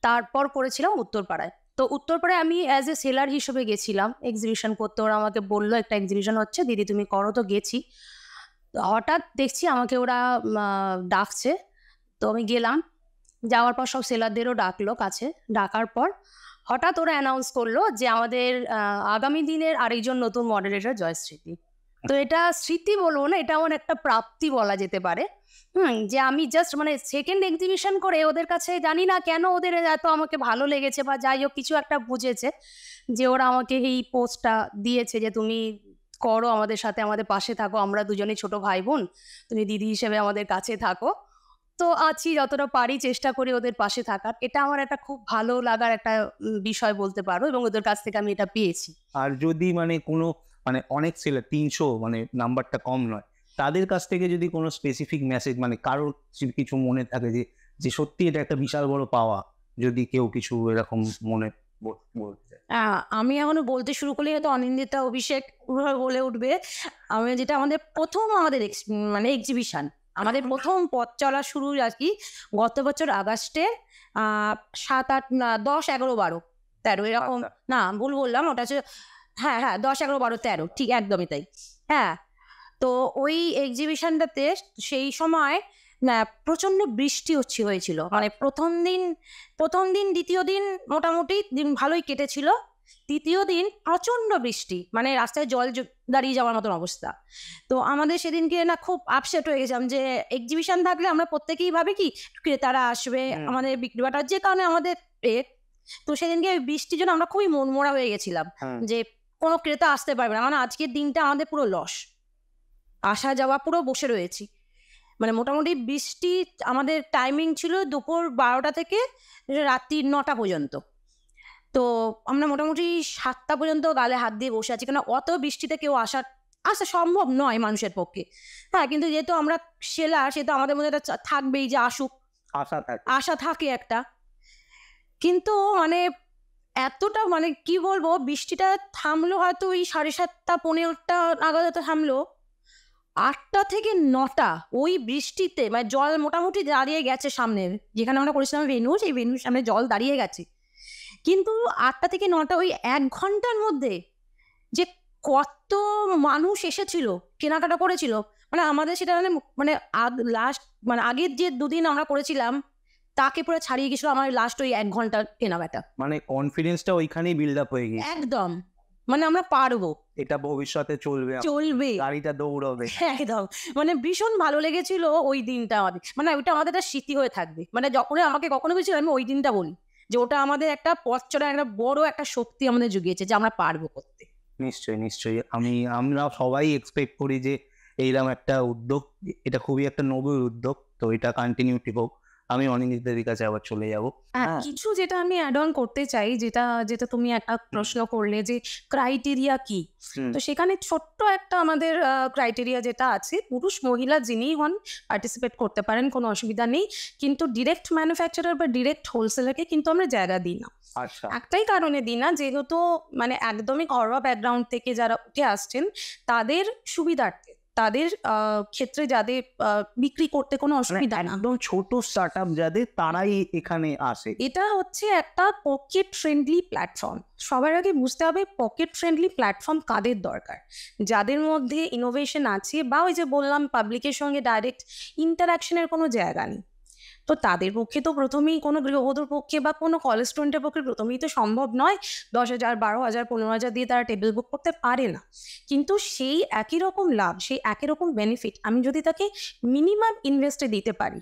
তারপর করেছিলাম উত্তরপাড়ায়। তো উত্তরপাড়ায় আমি অ্যাজ এ সেলার হিসেবে গেছিলাম এক্সিবিশন করতে। ওরা আমাকে বললো একটা এক্সিবিশন হচ্ছে, দিদি তুমি করো। তো গেছি, হঠাৎ দেখছি আমাকে ওরা ডাকছে, তো আমি গেলাম। যাওয়ার পর সব সেলারদেরও ডাকলো কাছে। ডাকার পর হঠাৎ ওরা অ্যানাউন্স করলো যে আমাদের আগামী দিনের আরেকজন নতুন মডারেটর জয়শ্রী। তো এটা স্মৃতি বলবো না, এটা আমার একটা প্রাপ্তি বলা যেতে পারে। যে আমি জাস্ট মানে সেকেন্ড এক্সিবিশন করে ওদের কাছে জানি না কেন ওদের এত আমাকে ভালো লেগেছে, বা যাই হোক কিছু একটা বুঝেছে যে ওরা আমাকে এই পোস্টটা দিয়েছে যে তুমি করো আমাদের সাথে, আমাদের পাশে থাকো, আমরা দুজনেই ছোট ভাই বোন, তুমি দিদি হিসেবে আমাদের কাছে থাকো। তো আছি, যতটা পারি চেষ্টা করি ওদের পাশে থাকার। এটা আমার একটা খুব ভালো লাগার একটা বিষয় বলতে পারো, এবং ওদের কাছ থেকে আমি এটা পেয়েছি। আর যদি মানে কোনো মানে অনেক সেলার 300 মানে নাম্বারটা কম নয়, তাদের কাছ থেকে যদি কোনো স্পেসিফিক মেসেজ, মানে কারোর কিছু মনে থাকে যে যে সত্যি এটা একটা বিশাল বড় পাওয়া, যদি কেউ কিছু এরকম মনে বলতে চায়। আমি এখনো বলতে শুরু করলে হয়তো অনিন্দিতা, অভিষেক বলে উঠবে। আমি যেটা আমাদের প্রথম আমাদের মানে এক্সিবিশন, আমাদের প্রথম পথ চলা শুরু আর কি গত বছর আগস্টে 7, 8, 10, 11, 12, 13 এরকম, না ভুল বললাম, ওটা হচ্ছে হ্যাঁ 10, 11, 12, 13, ঠিক একদমই তাই। হ্যাঁ, তো ওই এক্সিবিশনটাতে সেই সময় প্রচন্ড বৃষ্টি হয়েছিল, মানে প্রথম দিন দ্বিতীয় দিন মোটামুটি দিন ভালোই কেটেছিল, তৃতীয় দিন প্রচন্ড বৃষ্টি, মানে রাস্তায় জল দাঁড়িয়ে যাওয়ার মতন অবস্থা। তো আমাদের সেদিনকে না খুব আপসেট হয়ে গেছিলাম যে এক্সিবিশন থাকলে আমরা প্রত্যেকেই ভাবে কি ক্রেতারা আসবে, আমাদের বিক্রি বাটার যে কারণে আমাদের তো সেদিনকে বৃষ্টির জন্য আমরা খুবই মনমরা হয়ে গেছিলাম যে কোনো ক্রেতা আসতে পারবে না, মানে আজকের দিনটা আমাদের পুরো লস, আসা যাওয়া পুরো বসে রয়েছি। মানে মোটামুটি বৃষ্টি আমাদের টাইমিং ছিল দুপুর 12টা থেকে রাত্রি 9টা পর্যন্ত। তো আমরা মোটামুটি 7টা পর্যন্ত গালে হাত দিয়ে বসে আছি, কারণ অত বৃষ্টিতে কেউ আসা সম্ভব নয় মানুষের পক্ষে। হ্যাঁ, কিন্তু যেহেতু আমরা সেলার, সেহেতু আমাদের মধ্যে একটা থাকবেই যে আসুক, আশা থাকে একটা। কিন্তু মানে এতটা মানে কি বলবো, বৃষ্টিটা থামলো হয়তো ওই 7:30, 15টা নাগাদ থামলো। 8টা থেকে 9টা ওই বৃষ্টিতে মানে জল মোটামুটি দাঁড়িয়ে গেছে সামনে, যেখানে আমরা করেছিলাম ভেন্যু, সেই ভেন্যুর সামনে জল দাঁড়িয়ে গেছে। কিন্তু 8টা থেকে 9টা ওই 1 ঘন্টার মধ্যে যে কত মানুষ এসেছিল, কেনাকাটা করেছিল, মানে আমাদের সেটা মানে লাস্ট মানে আগের যে 2 দিন আমরা করেছিলাম তাকে পুরো ছাড়িয়ে গেছিল আমার লাস্ট ওই 1 ঘন্টার কেনাকাটা। মানে কনফিডেন্সটা ওইখানেই বিল্ড আপ হয়ে গেছে একদম, মানে আমরা পারবো, এটা ভবিষ্যতে চলবে, গাড়িটা দৌড়বে একদম। মানে ভীষণ ভালো লেগেছিল ওই দিনটা আমাদের, মানে ওইটা আমাদের একটা স্মৃতি হয়ে থাকবে। মানে যখন আমাকে কখনো কিছু আমি ওই দিনটা বলি যে ওটা আমাদের একটা পথ চলার একটা বড় একটা শক্তি আমাদের জুগিয়েছে যে আমরা পারবো করতে। নিশ্চয়ই আমরা সবাই এক্সপেক্ট করি যে এইরকম একটা উদ্যোগ, এটা খুবই একটা নোবেল উদ্যোগ, তো এটা কন্টিনিউটি হোক। আমি অনিন্দিতার কাছে আবার চলে যাব। কিছু যেটা আমি অ্যাড অন করতে চাই, যেটা তুমি একটা প্রশ্ন করলে যে ক্রাইটেরিয়া কি, তো সেখানে ছোট্ট একটা আমাদের ক্রাইটেরিয়া যেটা আছে, পুরুষ মহিলা যিনিই হন পার্টিসিপেট করতে পারেন, কোনো অসুবিধা নেই, কিন্তু ডিরেক্ট ম্যানুফ্যাকচারার বা ডিরেক্ট হোলসেলারকে কিন্তু আমরা জায়গা দিই না। একটাই কারণে দিই না, যেহেতু মানে একদমই ঘরোয়া ব্যাকগ্রাউন্ড থেকে যারা উঠে আসছেন তাদের সুবিধার্থে, তাদের ক্ষেত্রে যাদের বিক্রি করতে কোনো অসুবিধা না, একদম ছোট স্টার্টআপ যাদের, তারাই এখানে আসে। এটা হচ্ছে একটা পকেট ফ্রেন্ডলি প্ল্যাটফর্ম। সবার আগে বুঝতে হবে পকেট ফ্রেন্ডলি প্ল্যাটফর্ম কাদের দরকার, যাদের মধ্যে ইনোভেশন আছে, বা ওই যে বললাম পাবলিকের সঙ্গে ডাইরেক্ট ইন্টারাকশনের কোনো জায়গা নেই। তো তাদের পক্ষে তো প্রথমেই কোনো গৃহবধূর পক্ষে বা কোনো কলেজ স্টুডেন্টের পক্ষে প্রথমেই তো সম্ভব নয় 10,000, 12,000, 15,000 দিয়ে তারা টেবিল বুক করতে পারে না। কিন্তু সেই একই রকম লাভ, সেই একই রকম বেনিফিট আমি যদি তাকে মিনিমাম ইনভেস্টে দিতে পারি,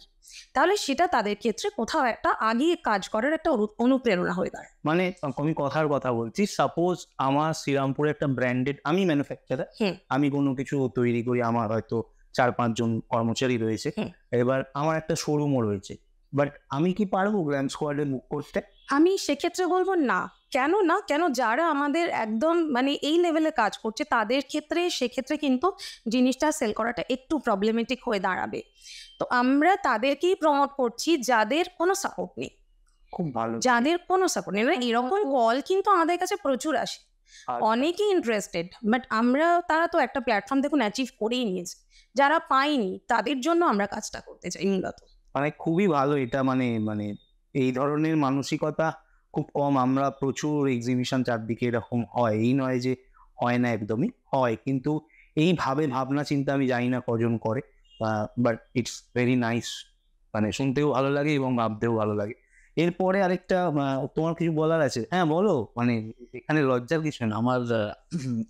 তাহলে সেটা তাদের ক্ষেত্রে কোথাও একটা আগিয়ে কাজ করার একটা অনুপ্রেরণা হয়ে দাঁড়ায়। মানে আমি কথার কথা বলছি, সাপোজ আমার শ্রীরামপুরে একটা ব্র্যান্ডেড, আমি ম্যানুফ্যাকচারার, আমি কোনো কিছু তৈরি করি, আমার হয়তো 4-5 জন কর্মচারী রয়েছে, এবার আমার একটা শোরুমও রয়েছে, বাট আমি কি পারবো গ্ল্যাম স্কোয়াডে বুক করতে? আমি সেক্ষেত্রে বলবো না। কেন যারা আমাদের একদম মানে এই লেভেলে কাজ করছে তাদের ক্ষেত্রে সেক্ষেত্রে কিন্তু জিনিসটা সেল করাটা একটু প্রবলেমেটিক হয়ে দাঁড়াবে। তো আমরা তাদেরকেই প্রমোট করছি যাদের কোনো সাপোর্ট নেই, খুব ভালো, যাদের কোনো সাপোর্ট নেই। এরকম কল কিন্তু আমাদের কাছে প্রচুর আসে, অনেকেই ইন্টারেস্টেড, বাট তারা তো একটা প্ল্যাটফর্ম দেখুন অ্যাচিভ করেই নিয়েছে, যারা পায়নি তাদের জন্য আমরা কাজটা করতে চাই মূলত। মানে খুবই ভালো এটা, মানে এই ধরনের মানসিকতা খুব কম। আমরা প্রচুর এক্সিবিশন চারদিকে এরকম হয়, এই নয় যে হয় না, একদমই হয়, কিন্তু এইভাবে ভাবনা চিন্তা আমি জানি না কজন করে, বাট ইটস ভেরি নাইস, মানে শুনতেও ভালো লাগে এবং ভাবতেও ভালো লাগে। এরপরে আরেকটা তোমার কিছু বলার আছে? হ্যাঁ বলো, মানে এখানে লজ্জার কিছু না।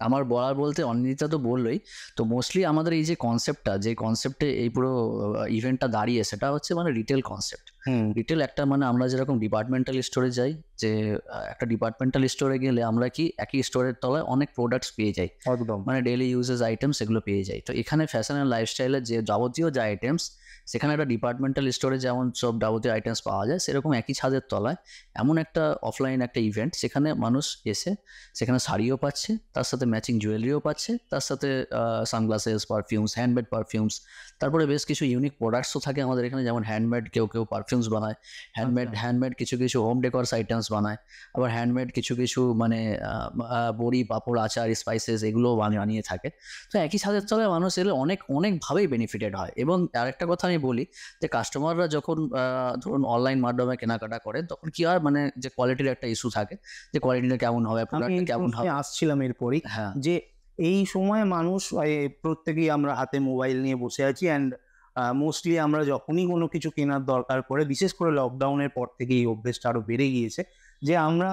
আমার বলার বলতে অনিন্দিতা তো বললোই, তো মোস্টলি আমাদের এই যে কনসেপ্টটা, যে কনসেপ্টে এই পুরো ইভেন্টটা দাঁড়িয়ে, সেটা হচ্ছে মানে রিটেল কনসেপ্ট। রিটেল একটা মানে আমরা যেরকম ডিপার্টমেন্টাল স্টোরে যাই, যে একটা ডিপার্টমেন্টাল স্টোরে গেলে আমরা কি একই স্টোরের তলায় অনেক প্রোডাক্টস পেয়ে যাই, একদম মানে ডেইলি ইউজেস আইটেমস এগুলো পেয়ে যাই। তো এখানে ফ্যাশন অ্যান্ড লাইফস্টাইলের যে যাবতীয় যে আইটেমস, সেখানে একটা ডিপার্টমেন্টাল স্টোরে যেমন সব যাবতীয় আইটেমস পাওয়া যায়, সেরকম একই ছাদের তলায় এমন একটা অফলাইন একটা ইভেন্ট, সেখানে মানুষ এসে সেখানে শাড়িও পাচ্ছে, তার সাথে ম্যাচিং জুয়েলারিও পাচ্ছে, তার সাথে সানগ্লাসেস, পারফিউমস, হ্যান্ডমেড পারফিউমস, তারপরে বেশ কিছু ইউনিক প্রোডাক্টসও থাকে আমাদের এখানে, যেমন হ্যান্ডমেড কেউ কেউ পারফিউমস বানায়, হ্যান্ডমেড কিছু কিছু হোম ডেকোরস আইটেমস বানায়, আবার হ্যান্ডমেড কিছু কিছু মানে বড়ি, পাঁপড়, আচার, স্পাইসেস এগুলোও বানিয়ে থাকে। তো একই ছাদের তলায় মানুষ এলে অনেকভাবেই বেনিফিটেড হয়। এবং আরেকটা কথা আমি বলি, যে কাস্টমাররা যখন ধরুন অনলাইন মাধ্যমে কেনাকাটা করে, তখন কি হয়, মানে যে কোয়ালিটির একটা ইস্যু থাকে, যে কোয়ালিটিটা কেমন হবে, প্রোডাক্টটা কেমন হবে। আসছিলাম এরপরই, হ্যাঁ, যে এই সময় মানুষ প্রত্যেকেই আমরা হাতে মোবাইল নিয়ে বসে আছি, অ্যান্ড মোস্টলি আমরা যখনই কোনো কিছু কেনার দরকার পড়ে, বিশেষ করে লকডাউনের পর থেকে এই অভ্যেসটা আরো বেড়ে গিয়েছে, যে আমরা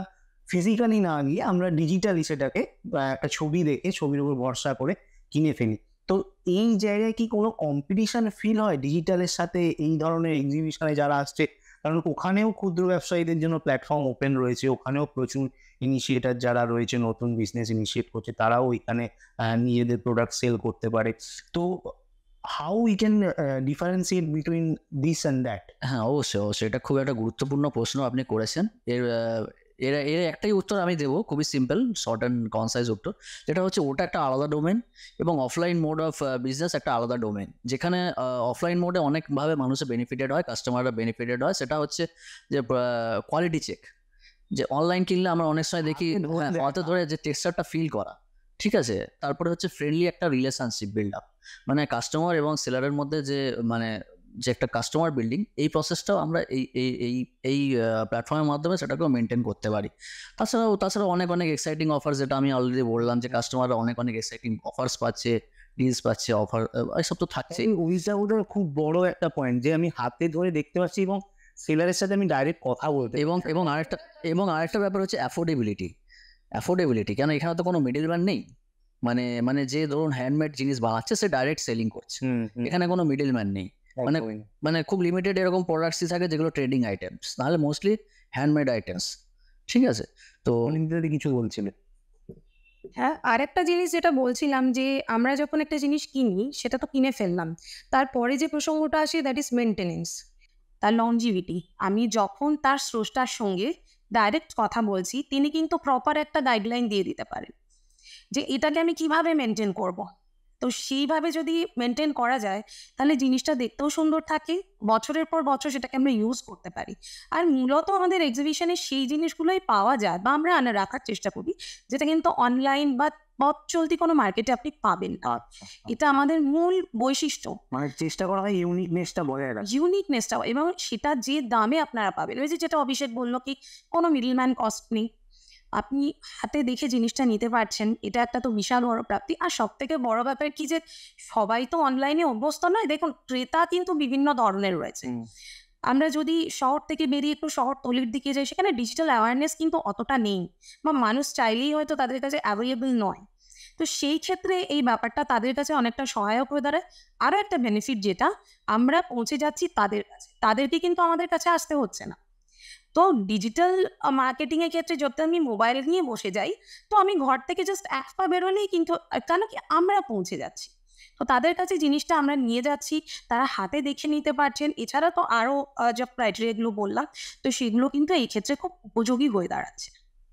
ফিজিক্যালি না গিয়ে আমরা ডিজিটালি সেটাকে একটা ছবি দেখে ছবির উপর ভরসা করে কিনে ফেলি। তো এই জায়গায় কি কোনো কম্পিটিশন ফিল হয় ডিজিটালের সাথে এই ধরনের এক্সিবিশনে যারা আসছে? কারণ ওখানেও ক্ষুদ্র ব্যবসায়ীদের জন্য প্ল্যাটফর্ম ওপেন রয়েছে, ওখানেও প্রচুর ইনিশিয়েটার যারা রয়েছে, নতুন বিজনেস ইনিশিয়েট করছে, তারাও এখানে নিজেদের প্রোডাক্ট সেল করতে পারে। তো how we can differentiate between this and that? হ্যাঁ, অবশ্যই এটা খুব একটা গুরুত্বপূর্ণ প্রশ্ন আপনি করেছেন। এর একটাই উত্তর আমি দেবো, খুবই সিম্পল, শর্ট অ্যান্ড কনসাইজ উত্তর, যেটা হচ্ছে ওটা একটা আলাদা ডোমেন এবং অফলাইন মোড অফ বিজনেস একটা আলাদা ডোমেন। যেখানে অফলাইন মোডে অনেকভাবে মানুষের বেনিফিটেড হয়, কাস্টমাররা বেনিফিটেড হয়, সেটা হচ্ছে যে কোয়ালিটি চেক। যে অনলাইন কিনলে আমরা অনেক সময় দেখি হাতে ধরে যে টেক্সচারটা ফিল করা, ঠিক আছে। তারপরে হচ্ছে ফ্রেন্ডলি একটা রিলেশনশিপ বিল্ড আপ, মানে কাস্টমার এবং সেলারের মধ্যে যে মানে যে একটা কাস্টমার বিল্ডিং, এই প্রসেসটাও আমরা এই প্ল্যাটফর্মের মাধ্যমে সেটাকেও মেনটেন করতে পারি। তাছাড়াও অনেক এক্সাইটিং অফার, যেটা আমি অলরেডি বললাম, যে কাস্টমাররা অনেক এক্সাইটিং অফার্স পাচ্ছে, ডিলস পাচ্ছে, অফার এসব তো থাকছে। ওইটা খুব বড় একটা পয়েন্ট, যে আমি হাতে ধরে দেখতে পাচ্ছি এবং সেলারের সাথে আমি ডাইরেক্ট কথা বলতে, এবং আরেকটা ব্যাপার হচ্ছে অ্যাফোর্ডেবিলিটি। কেন এখানে তো কোনো মিডলম্যান নেই, মানে যে ধরুন হ্যান্ডমেড জিনিস বানাচ্ছে সে ডাইরেক্ট সেলিং করছে, এখানে কোনো মিডলম্যান নেই। মানে খুব লিমিটেড এরকম প্রোডাক্টসই থাকে যেগুলো ট্রেডিং আইটেমস, নাহলে মোস্টলি হ্যান্ডমেড আইটেমস, ঠিক আছে। তো কিছু বলছিলেন? হ্যাঁ, আরেকটা জিনিস যেটা বলছিলাম, যে আমরা যখন একটা জিনিস কিনি সেটা তো কিনে ফেললাম, তারপরে যে প্রসঙ্গটা আসে দ্যাট ইজ মেনটেনেন্স, তার লংজিভিটি। আমি যখন তার স্রষ্টার সঙ্গে ডাইরেক্ট কথা বলছি, তিনি কিন্তু প্রপার একটা গাইডলাইন দিয়ে দিতে পারেন যে এটাকে আমি কিভাবে মেনটেন করব। তো সেইভাবে যদি মেনটেন করা যায়, তাহলে জিনিসটা দেখতেও সুন্দর থাকে, বছরের পর বছর সেটাকে আমরা ইউজ করতে পারি। আর মূলত আমাদের এক্সিবিশনে সেই জিনিসগুলোই পাওয়া যায় বা আমরা রাখার চেষ্টা করি, যেটা কিন্তু অনলাইন বা পথ চলতি কোনো মার্কেটে আপনি পাবেন না। এটা আমাদের মূল বৈশিষ্ট্য, মানে চেষ্টা করা হয় ইউনিকনেসটা বজায় রাখা, ইউনিকনেসটা, এবং সেটা যে দামে আপনারা পাবেন। ওই যে যেটা অভিষেক বললো, কি কোনো মিডলম্যান কস্ট নেই, আপনি হাতে দেখে জিনিসটা নিতে পারছেন, এটা একটা তো বিশাল বড় প্রাপ্তি। আর সব থেকে বড় ব্যাপার কি, যে সবাই তো অনলাইনে অভ্যস্ত নয়। দেখুন, ক্রেতা কিন্তু বিভিন্ন ধরনের রয়েছে। আমরা যদি শহর থেকে বেরিয়ে একটু শহরতলির দিকে যাই, সেখানে ডিজিটাল অ্যাওয়ারনেস কিন্তু অতটা নেই, বা মানুষ চাইলেই হয়তো তাদের কাছে অ্যাভেলেবল নয়। তো সেই ক্ষেত্রে এই ব্যাপারটা তাদের কাছে অনেকটা সহায়ক হয়ে দাঁড়ায়। আরও একটা বেনিফিট, যেটা আমরা পৌঁছে যাচ্ছি তাদের কাছে, তাদেরকে কিন্তু আমাদের কাছে আসতে হচ্ছে না। তো ডিজিটাল মার্কেটিংয়ের ক্ষেত্রে যদি আমি মোবাইল নিয়ে বসে যাই, তো আমি ঘর থেকে জাস্ট এক পা বেরোলেই কিন্তু, কেন কি, আমরা পৌঁছে যাচ্ছি। তো তাদের কাছে জিনিসটা আমরা নিয়ে যাচ্ছি, তারা হাতে দেখে নিতে পারছেন। এছাড়া তো আরও যে ক্রাইটেরিয়াগুলো বললাম, তো সেগুলো কিন্তু এই ক্ষেত্রে খুব উপযোগী হয়ে দাঁড়াচ্ছে।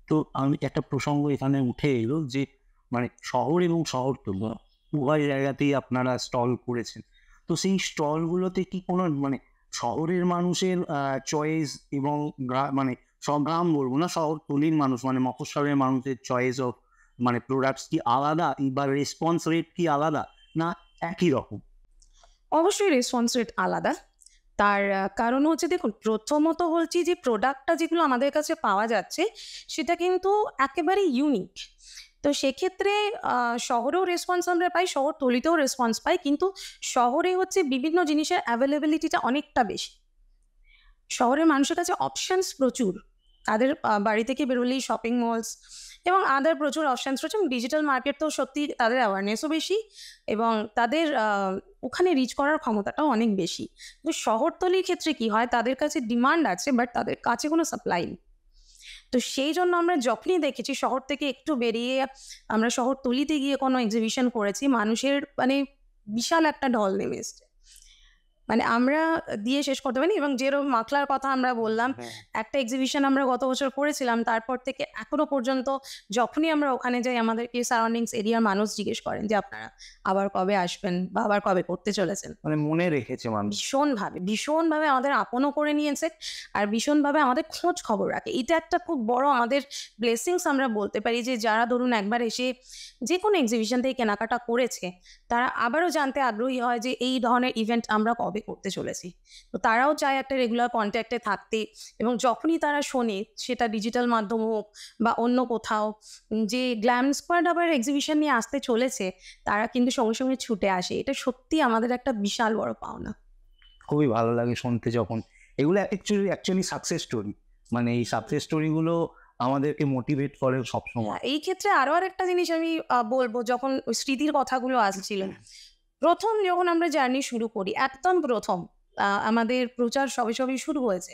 তো আমি একটা প্রসঙ্গ এখানে উঠে এলো, যে মানে শহর এবং শহরতলি উভয় জায়গাতেই আপনারা স্টল করেছেন। তো সেই স্টলগুলোতে কি কোনো মানে শহরের মানুষের চয়েস এবং মানে সব গ্রাম বলবো না, শহরতলির মানুষ মানে মফস্বলের মানুষের চয়েস অফ মানে প্রোডাক্টস কি আলাদা, বা রেসপন্স রেট কি আলাদা, না একই রকম? অবশ্যই রেসপন্স রেট আলাদা। তার কারণ হচ্ছে, দেখুন, প্রথমত বলছি যে প্রোডাক্টটা যেগুলো আমাদের কাছে পাওয়া যাচ্ছে সেটা কিন্তু একেবারে ইউনিক। তো সেক্ষেত্রে শহরেও রেসপন্স আমরা পাই, শহরতলিতেও রেসপন্স পাই, কিন্তু শহরে হচ্ছে বিভিন্ন জিনিসের অ্যাভেলেবিলিটিটা অনেকটা বেশি। শহরের মানুষের কাছে অপশানস প্রচুর, তাদের বাড়ি থেকে বেরোলেই শপিং মলস এবং আদার প্রচুর অপশানস রয়েছে। ডিজিটাল মার্কেট তো সত্যি তাদের অ্যাওয়ারনেসও বেশি, এবং তাদের ওখানে রিচ করার ক্ষমতাটাও অনেক বেশি। তো শহরতলির ক্ষেত্রে কি হয়, তাদের কাছে ডিমান্ড আছে বাট তাদের কাছে কোনো সাপ্লাই নেই। তো সেই জন্য আমরা যখনই দেখেছি শহর থেকে একটু বেরিয়ে আমরা শহরতলিতে গিয়ে কোনো এক্সিবিশন করেছি, মানুষের মানে বিশাল একটা ঢল নেমে এসছে, মানে আমরা দিয়ে শেষ করতে পারিনি। এবং যেরকম মাখলার কথা আমরা বললাম, একটা এক্সিবিশন আমরা গত বছর করেছিলাম, তারপর থেকে এখনো পর্যন্ত যখনই আমরা ওখানে যাই আমাদেরকে সারাউন্ডিংস এরিয়ার মানুষ জিজ্ঞেস করেন যে আপনারা আবার কবে আসবেন বা আবার কবে করতে চলেছেন। মানে মনে রেখেছে মানুষ, ভীষণভাবে আমাদের আপনও করে নিয়েছে আর ভীষণভাবে আমাদের খোঁজ খবর রাখে। এটা একটা খুব বড় আমাদের ব্লেসিংস আমরা বলতে পারি, যে যারা ধরুন একবার এসে যে কোনো এক্সিবিশন থেকে কেনাকাটা করেছে, তারা আবারও জানতে আগ্রহী হয় যে এই ধরনের ইভেন্ট আমরা কবে করতে চলেছি। তো তারাও চায় একটা রেগুলার কন্ট্যাক্টে থাকতে, এবং যখনই তারা শোনে সেটা ডিজিটাল মাধ্যম হোক বা অন্য কোথাও যে গ্ল্যাম স্কোয়াড আবার এক্সিবিশন নিয়ে আসতে চলেছে, তারা কিন্তু সঙ্গে সঙ্গে ছুটে আসে। এটা সত্যি আমাদের একটা বিশাল বড় পাওনা। খুবই ভালো লাগে শুনতে যখন এগুলো অ্যাকচুয়ালি সাকসেস স্টোরি, মানে এই সাকসেস স্টোরিগুলো আমাদেরকে মোটিভেট করে সবসময়। এই ক্ষেত্রে আরো আরেকটা জিনিস আমি বলবো, যখন স্মৃতির কথাগুলো আসছিল, প্রথম যখন আমরা জার্নি শুরু করি, একদম প্রথম আমাদের প্রচার সবে শুরু হয়েছে,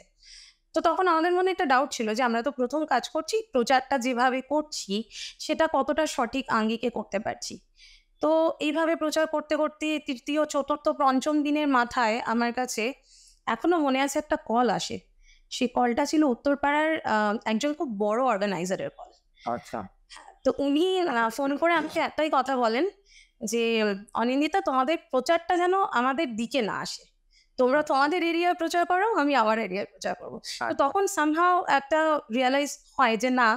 তো তখন আমাদের মনে একটা ডাউট ছিল যে আমরা তো প্রথম কাজ করছি, প্রচারটা যেভাবে করছি সেটা কতটা সঠিক আঙ্গিকে করতে পারছি। তো এইভাবে প্রচার করতে করতে তৃতীয় চতুর্থ পঞ্চম দিনের মাথায় আমার কাছে এখনো মনে আছে একটা কল আসে। সেই কলটা ছিল উত্তরপাড়ার একজন খুব বড় অর্গানাইজারের কল। আচ্ছা। তো উনি ফোন করে আমাকে একটাই কথা বলেন যে অনিন্দিতা, তোমাদের প্রচারটা যেন আমাদের দিকে না আসে, তোমরা তোমাদের এরিয়ায় প্রচার করো, আমি আমার এরিয়ায় প্রচার করবো। তো তখন সামহাও একটা রিয়ালাইজ হয় যে না,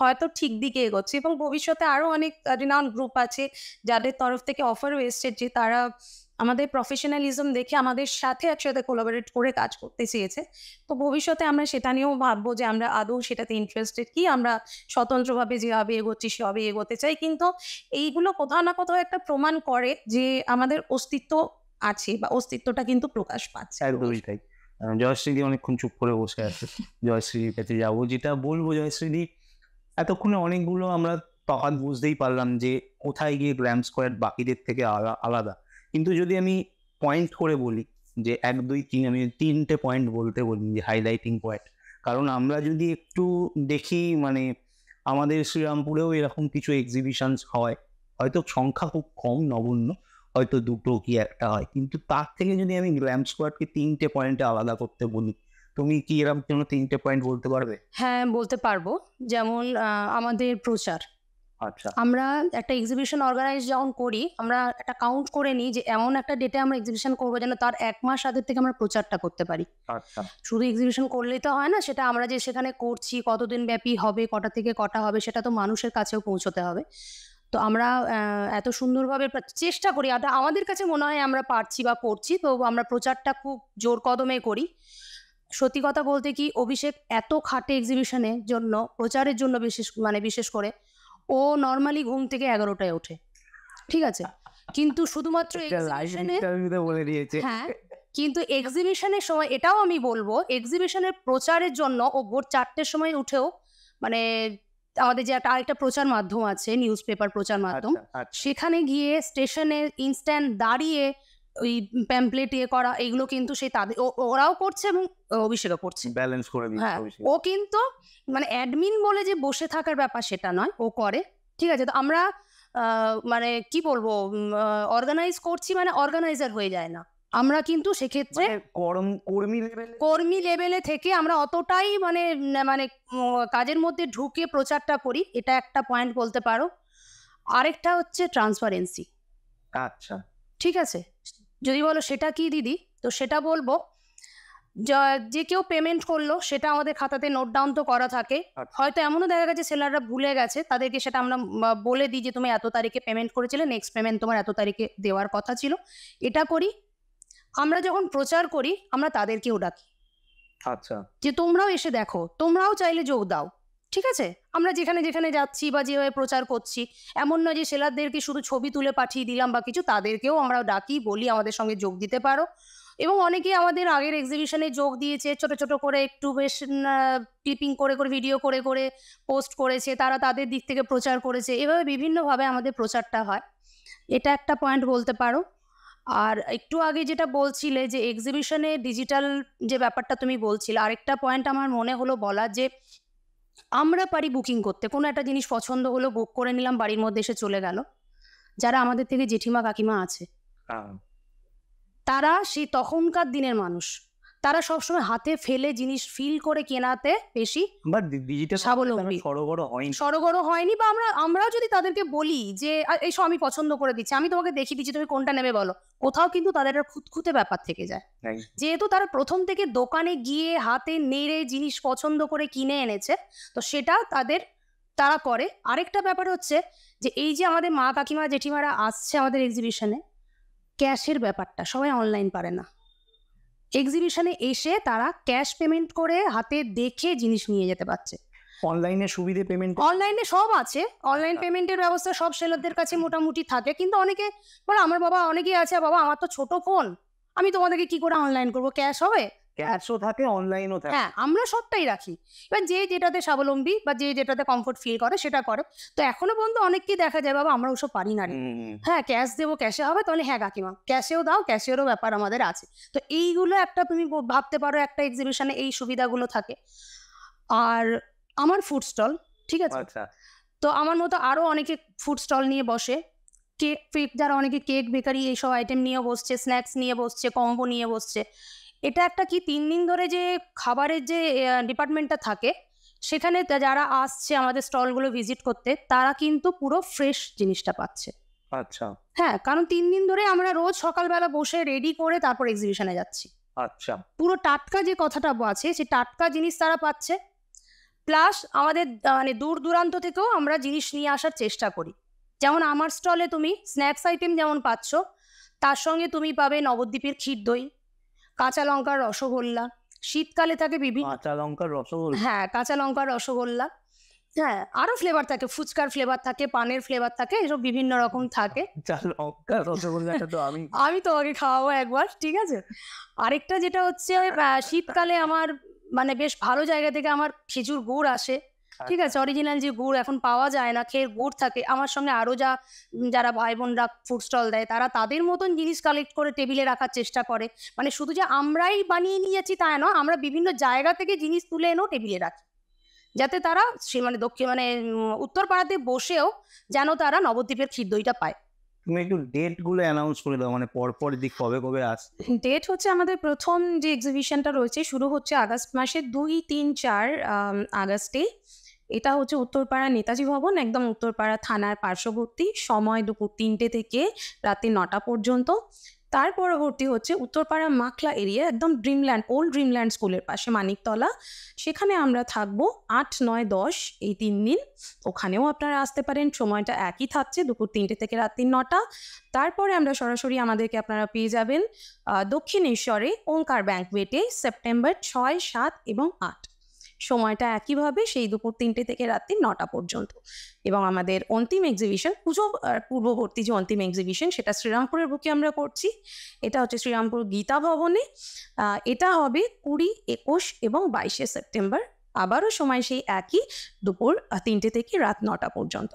হয়তো ঠিক দিকে এগোচ্ছে, এবং ভবিষ্যতে আরো অনেক রিনাউন্ড গ্রুপ আছে যাদের তরফ থেকে অফারও এসছে যে তারা আমাদের প্রফেশনালিজম দেখে আমাদের সাথে একসাথে কোলাবোরেট করে কাজ করতে চেয়েছে। তো ভবিষ্যতে আমরা সেটা নিয়েও ভাববো যে আমরা আদৌ সেটাতে ইন্টারেস্টেড কি, আমরা স্বতন্ত্রভাবে যেভাবে এগোচ্ছি সেভাবে এগোতে চাই। কিন্তু এইগুলো কোথাও না কোথাও একটা প্রমাণ করে যে আমাদের অস্তিত্ব আছে বা অস্তিত্বটা কিন্তু প্রকাশ পাচ্ছে। একদমই তাই। জয়শ্রীদি অনেকক্ষণ চুপ করে বসে আছে, জয়শ্রীর কাছে যাবো। যেটা বলবো জয়শ্রীদি, এতক্ষণে অনেকগুলো আমরা তফাৎ বুঝতেই পারলাম যে কোথায় গিয়ে গ্ল্যাম স্কোয়াড বাকিদের থেকে আলাদা। কিন্তু যদি আমি পয়েন্ট করে বলি যে 1 2 3, আমি 3টে পয়েন্ট বলতে বলি যে হাইলাইটিং পয়েন্ট। কারণ আমরা যদি একটু দেখি, মানে আমাদের শ্রীরামপুরেও এরকম কিছু এক্সিবিশনস হয়, হয়তো সংখ্যা খুব কম, নগণ্য, হয়তো 2টো কি 1টা হয়, কিন্তু তার থেকে যদি আমি গ্ল্যাম স্কোয়াডকে 3টে পয়েন্টে আলাদা করতে বলি, তুমি কি এরকম কোনো 3টে পয়েন্ট বলতে পারবে? হ্যাঁ, বলতে পারবো। যেমন আমাদের প্রচার, আচ্ছা, আমরা একটা এক্সিবিশন অর্গানাইজ যখন করি, আমরা একটা কাউন্ট করে নিই যে এমন একটা ডেটে আমরা এক্সিবিশন করবো যেন তার 1 মাস আগের থেকে আমরা প্রচারটা করতে পারি। আচ্ছা। শুধু এক্সিবিশন করলেই তো হয় না, সেটা আমরা যে সেখানে করছি কতদিন ব্যাপী হবে, কটা থেকে কটা হবে, সেটা তো মানুষের কাছেও পৌঁছতে হবে। তো আমরা এত সুন্দরভাবে চেষ্টা করি, আমাদের কাছে মনে হয় আমরা পারছি বা করছি, তো আমরা প্রচারটা খুব জোর কদমে করি। সত্যি কথা বলতে কি, অভিষেক এত খাটে এক্সিবিশনের জন্য, প্রচারের জন্য বিশেষ করে ও নর্মালি ঘুম থেকে 11টায় ওঠে, ঠিক আছে, কিন্তু শুধুমাত্র হ্যাঁ, কিন্তু এক্সিবিশনের সময় এটাও আমি বলবো, এক্সিবিশনের প্রচারের জন্য ও ভোর 4টের সময় উঠেও, মানে আমাদের যে আরেকটা প্রচার মাধ্যম আছে, নিউজ পেপার প্রচার মাধ্যম, সেখানে গিয়ে স্টেশনে ইনস্ট্যান্ট দাঁড়িয়ে ওই প্যাম্পলেট করা, এগুলো কিন্তু সেই তাদের ওরাও করছে এবং অভিষেকও করছে, ব্যালেন্স করে দিচ্ছে। হ্যাঁ, ও কিন্তু মানে অ্যাডমিন বলে যে বসে থাকার ব্যাপার সেটা নয়, ও করে, ঠিক আছে। তো আমরা মানে কি বলবো, অর্গানাইজ করছি মানে অর্গানাইজার হয়ে যায় না আমরা, কিন্তু সেক্ষেত্রে কর্মী লেভেলে থেকে আমরা অতটাই মানে কাজের মধ্যে ঢুকে প্রচারটা করি, এটা একটা পয়েন্ট বলতে পারো। আরেকটা হচ্ছে ট্রান্সপারেন্সি। আচ্ছা, ঠিক আছে, যদি বলো সেটা কি দিদি, তো সেটা বলবো যে কেউ পেমেন্ট করলো সেটা আমাদের খাতাতে নোট ডাউন তো করা থাকে। হয়তো এমনও দেখা গেছে সেলাররা ভুলে গেছে, তাদেরকে সেটা আমরা বলে দিই যে তুমি এত তারিখে পেমেন্ট করেছিলে, নেক্সট পেমেন্ট তোমার এত তারিখে দেওয়ার কথা ছিল। এটা করি। আমরা যখন প্রচার করি আমরা তাদেরকেও ডাকি, আচ্ছা, যে তোমরাও এসে দেখো, তোমরাও চাইলে যোগ দাও, ঠিক আছে। আমরা যেখানে যেখানে যাচ্ছি বা যেভাবে প্রচার করছি, এমন নয় যে সেলারদেরকে শুধু ছবি তুলে পাঠিয়ে দিলাম বা কিছু, তাদেরকেও আমরা ডাকি, বলি আমাদের সঙ্গে যোগ দিতে পারো। এবং অনেকেই আমাদের আগের এক্সিবিশনে যোগ দিয়েছে, ছোট ছোট করে একটু বেশ ক্লিপিং করে করে ভিডিও করে করে পোস্ট করেছে, তারা তাদের দিক থেকে প্রচার করেছে, এভাবে বিভিন্নভাবে আমাদের প্রচারটা হয়। এটা একটা পয়েন্ট বলতে পারো। আর একটু আগে যেটা বলছিলে যে এক্সিবিশনে ডিজিটাল যে ব্যাপারটা তুমি বলছিলে, আরেকটা পয়েন্ট আমার মনে হলো বলা, যে আমরা পারি বুকিং করতে, কোনো একটা জিনিস পছন্দ হলো, বুক করে নিলাম, বাড়ির মধ্যে এসে চলে গেল। যারা আমাদের থেকে জেঠিমা কাকিমা আছে, তারা সেই তখনকার দিনের মানুষ, তারা সবসময় হাতে ফেলে জিনিস ফিল করে কেনাতে বেশি বাট ডিজিটাল স্বাবলম্বী, সড়গড় হয়নি। বা আমরাও যদি তাদেরকে বলি যে এইসব আমি পছন্দ করে দিচ্ছি, আমি তোমাকে দেখিয়ে দিচ্ছি, তুমি কোনটা নেবে বলো, কোথাও কিন্তু তাদের একটা খুঁতখুঁতে ব্যাপার থেকে যায়। যেহেতু তারা প্রথম থেকে দোকানে গিয়ে হাতে নেড়ে জিনিস পছন্দ করে কিনে এনেছে, তো সেটা তারা করে। আরেকটা ব্যাপার হচ্ছে যে এই যে আমাদের মা কাকিমা জেঠিমারা আসছে আমাদের এক্সিবিশনে, ক্যাশের ব্যাপারটা সবাই অনলাইন পারে না। এক্সিবিশনে এসে তারা ক্যাশ পেমেন্ট করে হাতে দেখে জিনিস নিয়ে যেতে পারছে। অনলাইনে সুবিধে পেমেন্ট, অনলাইনে সব আছে, অনলাইন পেমেন্টের ব্যবস্থা সব সেলারদের কাছে মোটামুটি থাকে। কিন্তু অনেকে বলে, আমার বাবা অনেকেই আছে, বাবা আমার তো ছোট ফোন, আমি তোমাদেরকে কি করে অনলাইন করবো, ক্যাশ হবে? ক্যাশও থাকে, অনলাইনও থাকে। হ্যাঁ, আমরা সবটাই রাখি। এবার যে যেটাতে স্বাবলম্বী বা যে যেটাতে কমফোর্ট ফিল করে সেটা করে। তো এখনো পর্যন্ত অনেককেই দেখা যায়, বাবা আমরা ওসব পারি না রে, হ্যাঁ ক্যাশ দেবো, ক্যাশে হবে, তাহলে হ্যাঁ কাকিমা ক্যাশেও দাও, ক্যাশেরও ব্যাপার আমাদের আছে। তো এইগুলো একটা তুমি ভাবতে পারো, একটা এক্সিবিশনে এই সুবিধাগুলো থাকে। আর আমার ফুড স্টল, ঠিক আছে, তো আমার মতো আরো অনেকে ফুড স্টল নিয়ে বসে, কেক, যারা অনেকে কেক বেকারি এইসব আইটেম নিয়ে বসছে, স্ন্যাক্স নিয়ে বসছে, কম্বো নিয়ে বসছে। এটা একটা কি 3 দিন ধরে যে খাবারের যে ডিপার্টমেন্টটা থাকে, সেখানে যারা আসছে আমাদের স্টলগুলো ভিজিট করতে, তারা কিন্তু পুরো ফ্রেশ জিনিসটা পাচ্ছে। আচ্ছা, হ্যাঁ, কারণ 3 দিন ধরে আমরা রোজ সকালবেলা বসে রেডি করে তারপর এক্সিবিশনে যাচ্ছি। আচ্ছা, পুরো টাটকা যে কথাটা আছে, সেই টাটকা জিনিস তারা পাচ্ছে। প্লাস আমাদের মানে দূর দূরান্ত থেকেও আমরা জিনিস নিয়ে আসার চেষ্টা করি। যেমন আমার স্টলে তুমি স্ন্যাক্স আইটেম যেমন পাচ্ছ, তার সঙ্গে তুমি পাবে নবদ্বীপের ক্ষীর দই, কাঁচা লঙ্কার রসগোল্লা, শীতকালে থাকে বিভিন্ন কাঁচা লঙ্কার রসগোল্লা, হ্যাঁ কাঁচা লঙ্কার রসগোল্লা, হ্যাঁ আরো ফ্লেভার থাকে, ফুচকার ফ্লেভার থাকে, পানের ফ্লেভার থাকে, এসব বিভিন্ন রকম থাকে। লঙ্কার রসগোল্লাটা তো আমি তোমাকে খাওয়াবো একবার, ঠিক আছে। আরেকটা যেটা হচ্ছে শীতকালে আমার মানে বেশ ভালো জায়গা থেকে আমার খেজুর গুড় আসে, ঠিক আছে, অরিজিনাল যে গুড় এখন পাওয়া যায় না, খেয়ে গুড় থাকে। আমার সঙ্গে আরো যারা ভাই বোনরা ফুড স্টল দেয়, তারা তাদের মতন জিনিস কালেক্ট করে টেবিলে রাখার চেষ্টা করে। মানে শুধু যে আমরাই বানিয়ে নিয়ে যাচ্ছি তা নয়, আমরা বিভিন্ন জায়গা থেকে জিনিস তুলে এনেও টেবিলে রাখি, যাতে তারা সে মানে উত্তরপাড়াতে বসেও যেন তারা নবদ্বীপের ক্ষীর দইটা পায়। তুমি একটু ডেট গুলো অ্যানাউন্স করে দাও, মানে পরপর দিক কবে কবে আসছে। ডেট হচ্ছে আমাদের প্রথম যে এক্সিবিশনটা রয়েছে শুরু হচ্ছে আগস্ট মাসের 2, 3, 4 আগস্টে। এটা হচ্ছে উত্তরপাড়া নেতাজি ভবন, একদম উত্তরপাড়া থানার পার্শ্ববর্তী। সময় দুপুর 3টে থেকে রাতে 9টা পর্যন্ত। তার পরবর্তী হচ্ছে উত্তরপাড়া মাখলা এরিয়া, একদম ওল্ড ড্রিমল্যান্ড স্কুলের পাশে মানিকতলা। সেখানে আমরা থাকবো 8, 9, 10 এই 3 দিন। ওখানেও আপনারা আসতে পারেন, সময়টা একই থাকছে, দুপুর 3টে থেকে রাত্রি 9টা। তারপরে আমরা সরাসরি আমাদেরকে আপনারা পেয়ে যাবেন দক্ষিণেশ্বরে ওঙ্কার ব্যাংকুয়েটে সেপ্টেম্বর 6, 7 এবং 8। সময়টা একইভাবে, সেই দুপুর 3টে থেকে রাত্রি 9টা পর্যন্ত। এবং আমাদের অন্তিম এক্সিবিশন, পুজো পূর্ববর্তী যে অন্তিম এক্সিবিশন, সেটা শ্রীরামপুরের বুকে আমরা করছি। এটা হচ্ছে শ্রীরামপুর গীতা ভবনে। এটা হবে 20, 21 এবং 22শে সেপ্টেম্বর। আবারও সময় সেই একই, দুপুর 3টে থেকে রাত 9টা পর্যন্ত।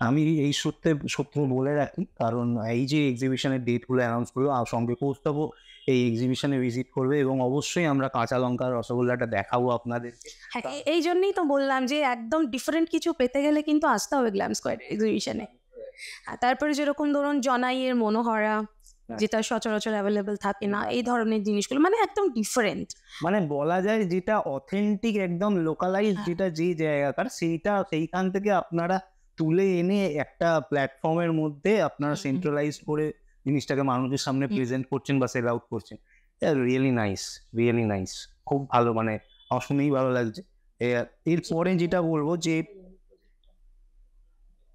আমি এই সূত্রে বলে রাখি, কারণ এই যে এক্সিবিশনের ডেটগুলো অ্যানাউন্স করবো, আর সঙ্গে পৌঁছাবো এই এক্সিবিশনে ভিজিট করবে, এবং অবশ্যই আমরা কাঁচা লঙ্কার রসগোল্লাটা দেখাবো আপনাদেরকে। হ্যাঁ, এই জন্যই তো বললাম যে একদম ডিফারেন্ট কিছু পেতে গেলে কিন্তু আসতে হবে গ্ল্যাম স্কোয়ার এক্সিবিশনে। তারপরে যেরকম ধরুন জনাইয়ের মনোহরা, যেটা সচরাচর অ্যাভেলেবেল থাকে না, এই ধরনের জিনিসগুলো মানে একদম ডিফারেন্ট, মানে বলা যায় যেটা অথেন্টিক, একদম লোকালাইজ, যেটা যে জায়গাকার, সেইখান থেকে আপনারা তুলে এনে একটা প্ল্যাটফর্মের মধ্যে আপনারা সেন্ট্রালাইজ করে জিনিসটাকে মানুষের সামনে প্রেজেন্ট করছেন বা সেল আউট করছেন। রিয়েলি নাইস, রিয়েলি নাইস, খুব ভালো, মানে আমার শুনেই ভালো লাগছে। এরপরে যেটা বলবো যে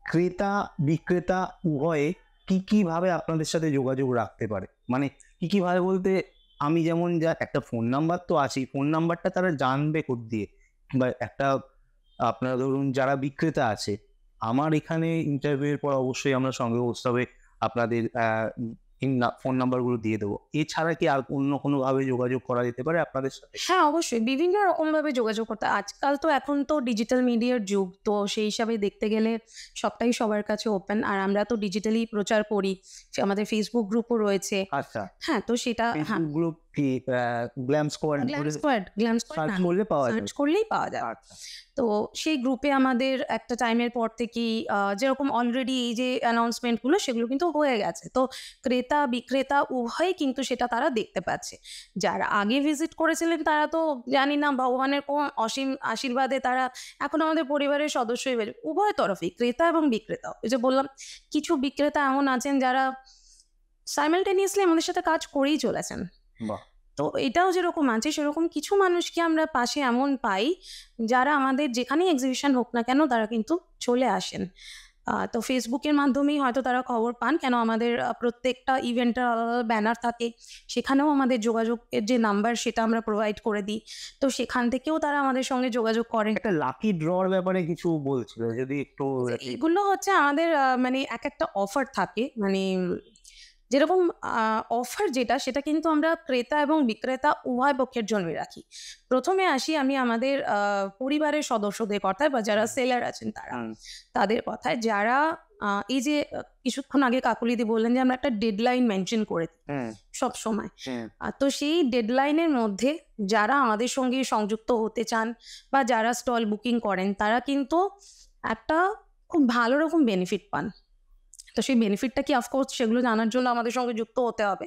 ক্রেতা বিক্রেতা উভয়ে কি ভাবে আপনাদের সাথে যোগাযোগ রাখতে পারে, মানে কি ভাবে বলতে, আমি যেমন যা একটা ফোন নাম্বার তো আছেই, ফোন নাম্বারটা তারা জানবে দিয়ে, বা একটা আপনারা ধরুন যারা বিক্রেতা আছে, আমার এখানে ইন্টারভিউয়ের পর অবশ্যই আমরা সঙ্গে বসতে হবে আপনাদের ফোন নাম্বারগুলো দিয়ে দেবো। এছাড়া কি আর অন্য কোনোভাবে যোগাযোগ করা যেতে পারে আপনাদের সাথে? হ্যাঁ, অবশ্যই বিভিন্ন রকমভাবে যোগাযোগ করতে আজকাল তো এখন তো ডিজিটাল মিডিয়ার যুগ, তো সেই হিসাবে দেখতে গেলে সবটাই সবার কাছে ওপেন। আর আমরা তো ডিজিটালি প্রচার করি, আমাদের ফেসবুক গ্রুপও রয়েছে। আচ্ছা, হ্যাঁ, তো সেটা ফেসবুক গ্রুপ কি গ্ল্যাম স্কোয়াড সার্চ করলে পাওয়া যাবে? সার্চ করলেই পাওয়া যায়। আচ্ছা, তো সেই গ্রুপে আমাদের একটা টাইমের পর থেকেই যেরকম অলরেডি এই যে অ্যানাউন্সমেন্টগুলো সেগুলো কিন্তু হয়ে গেছে, তো ক্রেতা বিক্রেতা উভয়ই কিন্তু সেটা তারা দেখতে পাচ্ছে। যারা আগে ভিজিট করেছিলেন তারা তো জানি না ভগবানের কোন অসীম আশীর্বাদে তারা এখন আমাদের পরিবারের সদস্যই হয়ে, উভয় তরফেই ক্রেতা এবং বিক্রেতা। ওই যে বললাম কিছু বিক্রেতা এমন আছেন যারা সাইমালটেনিয়াসলি আমাদের সাথে কাজ করেই চলেছেন। বাহ, তো এটাও যেরকম আছে সেরকম কিছু মানুষকে আমরা পাশে এমন পাই যারা আমাদের যেখানেই এক্সিবিশন হোক না কেন তারা কিন্তু চলে আসেন। তো ফেসবুকের মাধ্যমেই হয়তো তারা খবর পান, কেন আমাদের প্রত্যেকটা ইভেন্টের আলাদা ব্যানার থাকে, সেখানেও আমাদের যোগাযোগের যে নাম্বার সেটা আমরা প্রোভাইড করে দিই, তো সেখান থেকেও তারা আমাদের সঙ্গে যোগাযোগ করেন। একটা লাকি ড্রর ব্যাপারে কিছু বলছিল, যদি একটু। এগুলো হচ্ছে আমাদের মানে এক একটা অফার থাকে, মানে যেরকম অফার যেটা সেটা কিন্তু আমরা ক্রেতা এবং বিক্রেতা উভয় পক্ষের জন্যই রাখি। প্রথমে আসি আমি আমাদের পরিবারের সদস্যদের কথায়, বা যারা সেলার আছেন তারা তাদের কথায়, যারা এই যে কিছুক্ষণ আগে কাকুলিদি বললেন যে আমরা একটা ডেডলাইন মেনশন করে দিই সব সময়, তো সেই ডেডলাইনের মধ্যে যারা আমাদের সঙ্গে সংযুক্ত হতে চান বা যারা স্টল বুকিং করেন তারা কিন্তু একটা খুব ভালো রকম বেনিফিট পান। তো সেই বেনিফিটটা কি, অফকোর্স সেগুলো জানার জন্য আমাদের সঙ্গে যুক্ত হতে হবে।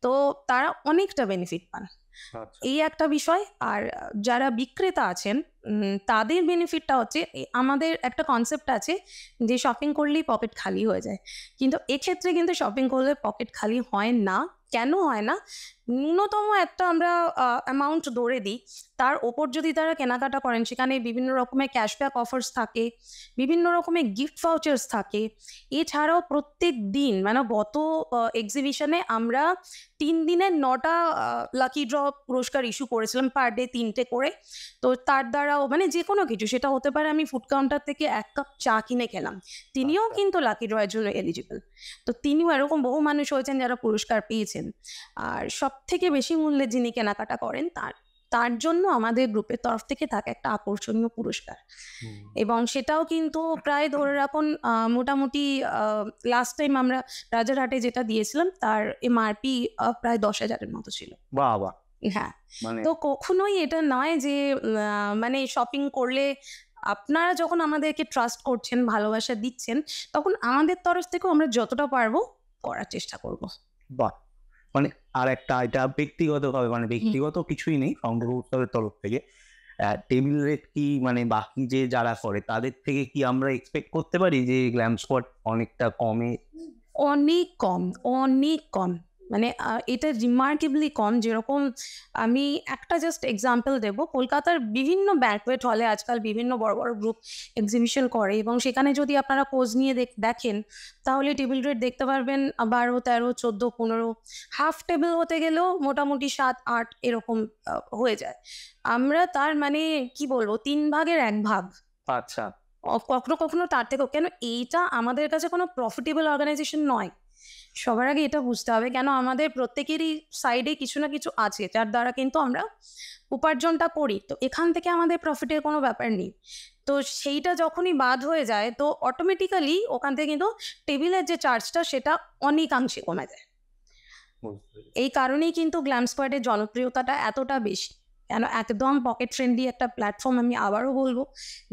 তো তারা অনেকটা বেনিফিট পান, এই একটা বিষয়। আর যারা বিক্রেতা আছেন তাদের বেনিফিটটা হচ্ছে, আমাদের একটা কনসেপ্ট আছে যে শপিং করলেই পকেট খালি হয়ে যায়, কিন্তু এক্ষেত্রে কিন্তু শপিং করলে পকেট খালি হয় না। কেন হয় না? ন্যূনতম একটা আমরা অ্যামাউন্ট ধরে দিই, তার ওপর যদি তারা কেনাকাটা করেন সেখানে বিভিন্ন রকমের ক্যাশব্যাক অফার্স থাকে, বিভিন্ন রকমের গিফট ভাউচার্স থাকে। এছাড়াও প্রত্যেক দিন, মানে গত এক্সিবিশনে আমরা 3 দিনের 9টা লাকি ড্র পুরস্কার ইস্যু করেছিলাম, পার ডে 3টে করে। তো তার দ্বারাও মানে যে কোনো কিছু, সেটা হতে পারে আমি ফুড কাউন্টার থেকে 1 কাপ চা কিনে খেলাম, তিনিও কিন্তু লাকি ড্রয়ের জন্য এলিজিবল। তো তিনিও, এরকম বহু মানুষ হয়েছেন যারা পুরস্কার পেয়েছেন। আর সব থেকে বেশি মূল্যে যিনি কেনাকাটা করেন তার জন্য আমাদের গ্রুপের তরফ থেকে থাকে একটা আকর্ষণীয় পুরস্কার, এবং সেটাও কিন্তু প্রায় ধরে রাখুন মোটামুটি লাস্ট টাইম আমরা রাজারহাটে যেটা দিয়েছিলাম তার এমআরপি প্রায় 10,000-এর মতো ছিল। বাবা, হ্যাঁ, মানে তো কখনোই এটা নয় যে মানে শপিং করলে, আপনারা যখন আমাদেরকে ট্রাস্ট করছেন, ভালোবাসা দিচ্ছেন, তখন আমাদের তরফ থেকেও আমরা যতটা পারবো করার চেষ্টা করব। বাহ, মানে আর একটা, এটা ব্যক্তিগতভাবে, মানে ব্যক্তিগত কিছুই নেই, সংগ্রহ উৎসবের তরফ থেকে টেবিল রেট কি, মানে বাকি যে যারা করে তাদের থেকে কি আমরা এক্সপেক্ট করতে পারি যে গ্ল্যাম স্কোয়াড অনেকটা কমে? অনেক কম, অনেক কম, মানে এটা রিমার্কেবলি কম। যেরকম আমি একটা জাস্ট এক্সাম্পল দেবো, কলকাতার বিভিন্ন ব্যাঙ্কোয়েট হলে আজকাল বিভিন্ন বড় বড় গ্রুপ এক্সিবিশন করে, এবং সেখানে যদি আপনারা খোঁজ নিয়ে দেখেন তাহলে টেবিল রেট দেখতে পারবেন 12, 13, 14, 15, হাফ টেবিল হতে গেলেও মোটামুটি 7-8 এরকম হয়ে যায়। আমরা তার মানে কি বলবো, 3 ভাগের 1 ভাগ, আচ্ছা, কখনো কখনো তার থেকেও। কেন, এইটা আমাদের কাছে কোনো প্রফিটেবল অর্গানাইজেশন নয়, সবার আগে এটা বুঝতে হবে। কেন, আমাদের প্রত্যেকেরই সাইডে কিছু না কিছু আছে যার দ্বারা কিন্তু আমরা উপার্জনটা করি, তো এখান থেকে আমাদের প্রফিটের কোনো ব্যাপার নেই। তো সেইটা যখনই বাদ হয়ে যায় তো অটোমেটিক্যালি ওখান থেকে কিন্তু টেবিলের যে চার্জটা সেটা অনেকাংশে কমে যায়। এই কারণেই কিন্তু গ্ল্যাম স্কোয়াডের জনপ্রিয়তাটা এতটা বেশি, কেন একদম পকেট ফ্রেন্ডলি একটা প্ল্যাটফর্ম। আমি আবারও বলবো,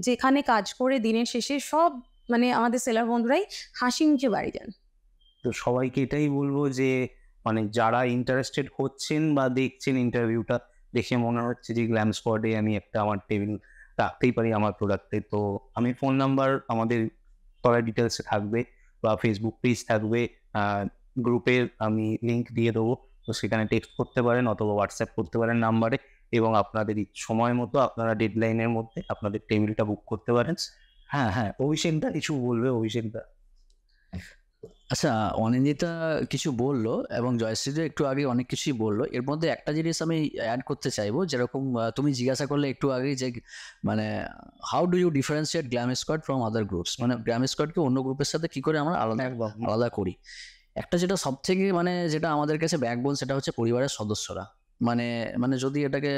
যেখানে কাজ করে দিনের শেষে সব মানে আমাদের সেলার বন্ধুরাই হাসি মুখে বাড়ি যান। তো সবাইকে এটাই বলবো যে মানে যারা ইন্টারেস্টেড হচ্ছেন বা দেখছেন ইন্টারভিউটা দেখে মনে হচ্ছে যে গ্ল্যাম স্কোয়াডে আমি একটা আমার টেবিল রাখতেই পারি আমার প্রোডাক্টে, তো আমি ফোন নাম্বার আমাদের তলায় ডিটেলসে থাকবে বা ফেসবুক পেজ থাকবে, গ্রুপের আমি লিঙ্ক দিয়ে দেবো, তো সেখানে টেক্সট করতে পারেন অথবা হোয়াটসঅ্যাপ করতে পারেন নাম্বারে, এবং আপনাদের সময় মতো আপনারা ডেডলাইনের মধ্যে আপনাদের টেবিলটা বুক করতে পারেন। হ্যাঁ হ্যাঁ, অভিষেকদা কিছু বলবে, অভিষেকদা। আচ্ছা, অনিন্দিতা কিছু বললো এবং জয়শ্রীদের একটু আগে অনেক কিছুই বললো। এর মধ্যে একটা জিনিস আমি অ্যাড করতে চাইবো, যেরকম তুমি জিজ্ঞাসা করলে একটু আগে যে মানে how do you differentiate glam squad from other groups, মানে গ্ল্যাম স্কোয়াডকে অন্য গ্রুপের সাথে কি করে আমরা আলাদা করি। একটা যেটা সব থেকে যেটা আমাদের কাছে ব্যাকবোন, সেটা হচ্ছে পরিবারের সদস্যরা। মানে মানে যদি এটাকে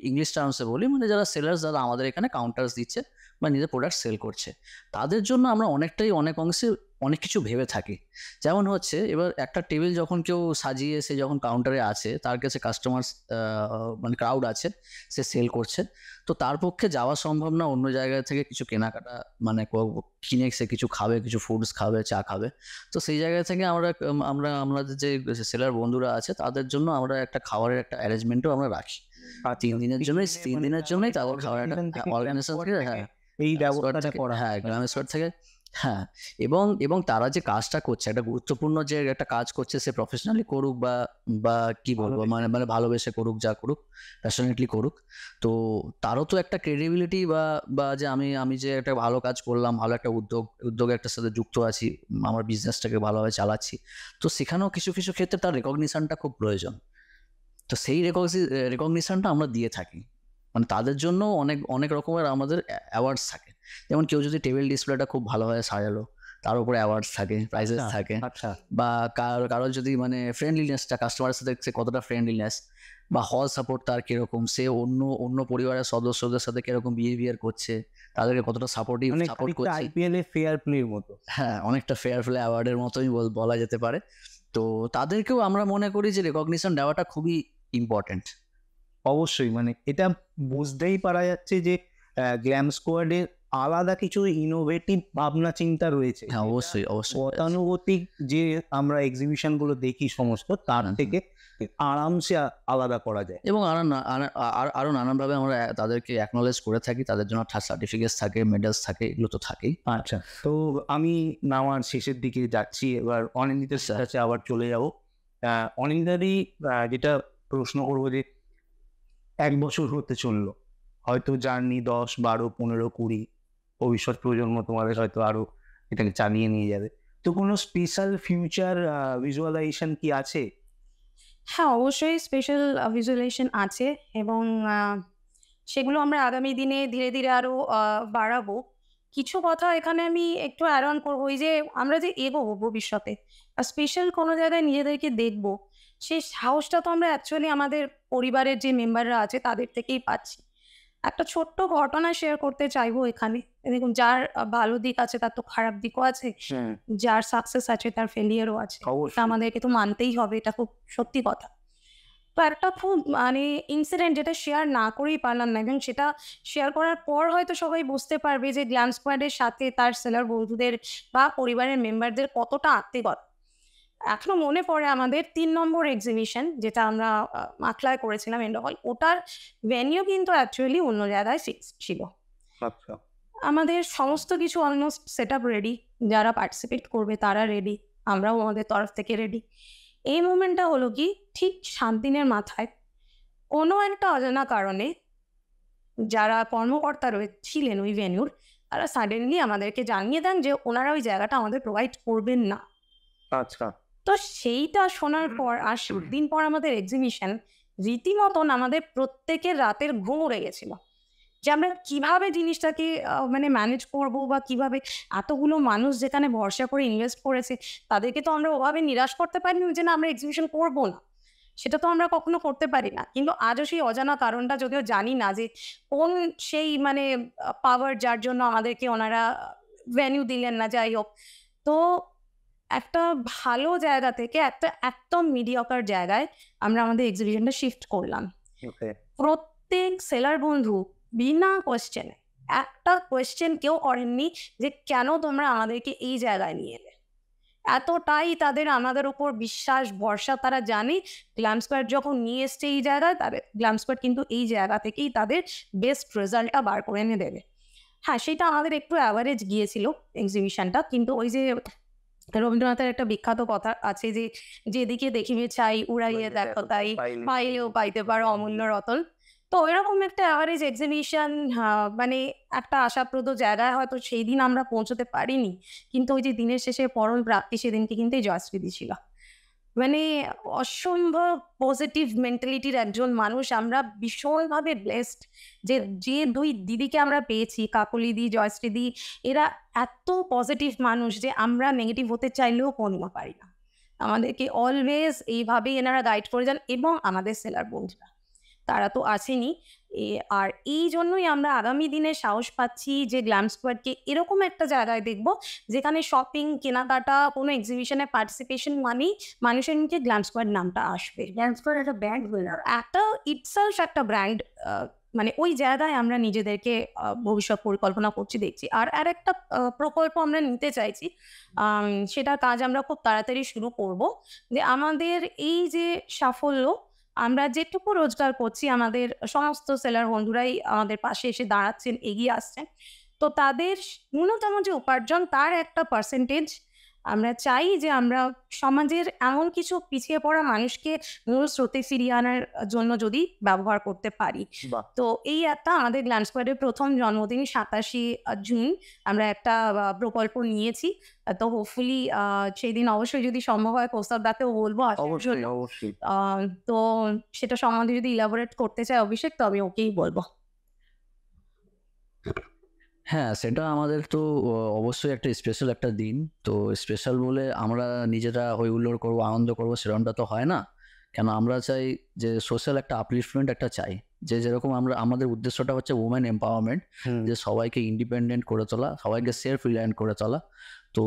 ইংলিশ টার্মসে বলি, যারা সেলার্স, যারা আমাদের এখানে কাউন্টার্স দিচ্ছে বা নিজের প্রোডাক্ট সেল করছে, তাদের জন্য আমরা অনেক অংশে অনেক কিছু ভেবে থাকি। যেমন হচ্ছে, এবার একটা টেবিল যখন কেউ সাজিয়ে সে যখন কাউন্টারে আছে, তার কাছে কাস্টমার ক্রাউড আছে, সে সেল করছে, তো তার পক্ষে যাওয়া সম্ভব না অন্য জায়গা থেকে কিছু কেনাকাটা কিনে সে কিছু খাবে, কিছু ফুডস খাবে, চা খাবে। তো সেই জায়গা থেকে আমাদের যে সেলার বন্ধুরা আছে, তাদের জন্য আমরা একটা খাবারের একটা অ্যারেঞ্জমেন্টও আমরা রাখি। 3 দিনের জন্যই তাদের খাবার একটা অর্গানাইজেশন থেকে, হ্যাঁ, এই ব্যবস্থাটা করা হ্যাঁ, গ্রামের স্কোয়ার থেকে, হ্যাঁ। এবং তারা যে কাজটা করছে, একটা গুরুত্বপূর্ণ যে একটা কাজ করছে, সে প্রফেশনালি করুক বা বা কি বলবো, ভালোবেসে করুক, যা করুক, প্যাশনেটলি করুক, তো তারও তো একটা ক্রেডিবিলিটি বা বা যে আমি যে একটা ভালো কাজ করলাম, ভালো একটা উদ্যোগে একটা সাথে যুক্ত আছি, আমার বিজনেসটাকে ভালোভাবে চালাচ্ছি, তো সেখানেও কিছু কিছু ক্ষেত্রে তার রেকগনিশনটা খুব প্রয়োজন। তো সেই রেকগনিশনটা আমরা দিয়ে থাকি। তাদের জন্য অনেক রকমের আমাদের অ্যাওয়ার্ডস থাকে। যেমন কেউ যদি টেবিল ডিসপ্লেটা খুব ভালোভাবে সাজালো, তার উপরে অ্যাওয়ার্ডস থাকে, প্রাইজেস থাকে। বা কারোর যদি ফ্রেন্ডলিনেসটা, কাস্টমারের সাথে সে কতটা ফ্রেন্ডলিনেস বা হল সাপোর্ট তার কিরকম, সে অন্য পরিবারের সদস্যদের সাথে কিরকম বিহেভিয়ার করছে, তাদেরকে কতটা সাপোর্ট করছে, আইপিএল এ ফেয়ার প্লের মতো, হ্যাঁ, অনেকটা ফেয়ার প্লে অ্যাওয়ার্ডের মতোই বলা যেতে পারে। তো তাদেরকেও আমরা মনে করি যে রেকগনিশন দেওয়াটা খুবই ইম্পর্টেন্ট। অবশ্যই, এটা বুঝতেই পারা যাচ্ছে যে গ্ল্যাম স্কোয়াডের আলাদা কিছু ইনোভেটিভ ভাবনা চিন্তা রয়েছে। হ্যাঁ, অবশ্যই গতানুগতিক যে আমরা এক্সিবিশন গুলো দেখি সমস্ত, তার থেকে আরামসে আলাদা করা যায়। এবং আরো নানানভাবে আমরা তাদেরকে অ্যাকনলেজ করে থাকি, তাদের জন্য সার্টিফিকেট থাকে, মেডেলস থাকে, এগুলো তো থাকেই। আচ্ছা, তো আমি নামার শেষের দিকে যাচ্ছি, এবার অনিন্দিতার কাছে আবার চলে যাবো। অনিন্দারই যেটা প্রশ্ন করবো, যে 1 বছর হতে চললো, হয়তো জার্নি 10, 12, 15, 20, ভবিষ্যৎ প্রজন্ম তোমাদের হয়তো আরো এটাকে চালিয়ে নিয়ে যাবে। তো কোনো স্পেশাল ফিউচার ভিজুয়ালাইজেশন কি আছে? হ্যাঁ, অবশ্যই স্পেশাল ভিজুয়ালাইজেশন আছে, এবং সেগুলো আমরা আগামী দিনে ধীরে ধীরে আরো বাড়াবো। কিছু কথা এখানে আমি একটু অ্যাড অন করবো। এই যে আমরা যে এগোবো ভবিষ্যতে, স্পেশাল কোনো জায়গায় নিজেদেরকে দেখবো, সেই সাহসটা তো আমরা অ্যাকচুয়ালি আমাদের পরিবারের যে মেম্বাররা আছে তাদের থেকেই পাচ্ছি। একটা ছোট্ট ঘটনা শেয়ার করতে চাইবো এখানে। দেখুন, যার ভালো দিক আছে তার তো খারাপ দিকও আছে, যার সাকসেস আছে তার ফেলিয়ারও আছে, আমাদেরকে তো মানতেই হবে, এটা খুব সত্যি কথা। তো একটা খুব ইনসিডেন্ট, যেটা শেয়ার না করেই পারলাম না, এবং সেটা শেয়ার করার পর হয়তো সবাই বুঝতে পারবে যে গ্ল্যাম স্কোয়াডের সাথে তার সেলার বন্ধুদের বা পরিবারের মেম্বারদের কতটা আত্মীয়তা। এখনো মনে পড়ে আমাদের 3 নম্বর এক্সিবিশন, যেটা আমরা মাখলায় করেছিলাম, এন্ড হল, ওটার ভেনিউ কিন্তু অ্যাকচুয়ালি অন্য জায়গায় ফিক্স ছিল। আমাদের সমস্ত কিছু অলমোস্ট সেট আপ রেডি, যারা পার্টিসিপেট করবে তারা রেডি, আমরাও আমাদের তরফ থেকে রেডি। এই মুভমেন্টটা হলো কি, ঠিক 7 দিনের মাথায় কোনো একটা অজানা কারণে যারা কর্মকর্তা ছিলেন ওই ভেনিউর, তারা সাডেনলি আমাদেরকে জানিয়ে দেন যে ওনারা ওই জায়গাটা আমাদের প্রোভাইড করবেন না। আচ্ছা, তো সেইটা শোনার পর আর 7 দিন পর আমাদের এক্সিবিশন, রীতিমতন আমাদের প্রত্যেকের রাতের ঘুম উড়ে গেছিল, যে আমরা কিভাবে জিনিসটাকে ম্যানেজ করবো, বা কিভাবে এতগুলো মানুষ যেখানে ভরসা করে ইনভেস্ট করেছে, তাদেরকে তো আমরা ওভাবে নিরাশ করতে পারিনি যে না, আমরা এক্সিবিশন করবো না, সেটা তো আমরা কখনো করতে পারি না। কিন্তু আজও সেই অজানা কারণটা, যদিও জানি না যে কোন সেই পাওয়ার, যার জন্য আমাদেরকে ওনারা ভেনিউ দিলেন না, যাই হোক। তো একটা ভালো জায়গা থেকে একটা একদম মিডিয়কার জায়গায় আমরা আমাদের এক্সিবিশনটা শিফট করলাম। প্রত্যেক সেলার বন্ধু বিনা কোয়েশ্চেনে, একটা কোয়েশ্চেন কেউ করেননি যে কেন তোমরা আমাদেরকে এই জায়গায় নিয়ে এলে। এতটাই তাদের আমাদের উপর বিশ্বাস, ভরসা, তারা জানে গ্ল্যাম স্কোয়াড যখন নিয়ে এসছে এই জায়গায়, তাদের গ্ল্যাম স্কোয়াড কিন্তু এই জায়গা থেকেই তাদের বেস্ট রেজাল্টটা বার করে এনে দেবে। হ্যাঁ, সেটা আমাদের একটু অ্যাভারেজ গিয়েছিল এক্সিবিশনটা, কিন্তু ওই যে রবীন্দ্রনাথের একটা বিখ্যাত কথা আছে যে যেদিকে দেখিবে চাই উড়াইয়ে দেখো তাই, পাইলেও পাইতে পারো অমূল্য রতন। তো ওইরকম একটা অ্যাভারেজ এক্সিবিশন, একটা আশাপ্রদ জায়গায় হয়তো সেই দিন আমরা পৌঁছতে পারিনি, কিন্তু ওই যে দিনের শেষে পরম প্রাপ্তি, সেদিনকে কিন্তু এই জয়শ্রীদি ছিল। অসম্ভব পজিটিভ মেন্টালিটির একজন মানুষ। আমরা ভীষণভাবে ব্লেসড যে 2 দিদিকে আমরা পেয়েছি, কাকলিদি, জয়শ্রীদি, এরা এত পজিটিভ মানুষ যে আমরা নেগেটিভ হতে চাইলেও কোনো পারি না। আমাদেরকে অলওয়েজ এইভাবেই এনারা গাইড করে যান, এবং আমাদের সেলার বন্ধুরা তারা তো আছেনই। আর এই জন্যই আমরা আগামী দিনে সাহস পাচ্ছি যে গ্ল্যাম স্কোয়াডকে এরকম একটা জায়গায় দেখব যেখানে শপিং, কেনাকাটা, কোনো এক্সিবিশনে পার্টিসিপেশন মানেই মানুষের নিচে গ্ল্যাম স্কোয়াড নামটা আসবে। গ্ল্যাম স্কোয়াড একটা ব্র্যান্ড হয়ে একটা ইটসেলফ একটা ব্র্যান্ড, মানে ওই জায়গায় আমরা নিজেদেরকে ভবিষ্যৎ পরিকল্পনা করছি, দেখছি। আর একটা প্রকল্প আমরা নিতে চাইছি, সেটার কাজ আমরা খুব তাড়াতাড়ি শুরু করব, যে আমাদের এই যে সাফল্য, আমরা যেটুকু রোজগার করছি, আমাদের সমস্ত সেলার বন্ধুরাই আমাদের পাশে এসে দাঁড়াচ্ছেন, এগিয়ে আসছেন, তো তাদের ন্যূনতম যে উপার্জন তার একটা পার্সেন্টেজ আমরা চাই যে আমরা সমাজের এমন কিছু পিছিয়ে পড়া মানুষকে মূল স্রোতে ফিরিয়ে আনার জন্য যদি ব্যবহার করতে পারি। তো এই একটা আমাদের গ্ল্যাম স্কোয়াডের প্রথম জন্মদিন 27 জুন আমরা একটা প্রকল্প নিয়েছি। তো হোপফুলি সেই দিন অবশ্যই যদি সম্ভব হয় প্রস্তাব দাতেও বলবো। অবশ্যই অবশ্যই। তো সেটা সম্বন্ধে যদি ইলাবোরেট করতে চাই অভিষেক, তো আমি ওকেই বলবো। হ্যাঁ, সেটা আমাদের তো অবশ্যই একটা স্পেশাল একটা দিন। তো স্পেশাল বলে আমরা নিজেরা হই হুল্লোড় করবো, আনন্দ করবো, সেরকমটা তো হয় না। কেন আমরা চাই যে সোশ্যাল একটা আপলিফমেন্ট একটা চাই, যে যেরকম আমরা আমাদের উদ্দেশ্যটা হচ্ছে উমেন এম্পাওয়ারমেন্ট, যে সবাইকে ইন্ডিপেন্ডেন্ট করে তোলা, সবাইকে সেলফ রিলায়েন্ট করে তোলা। তো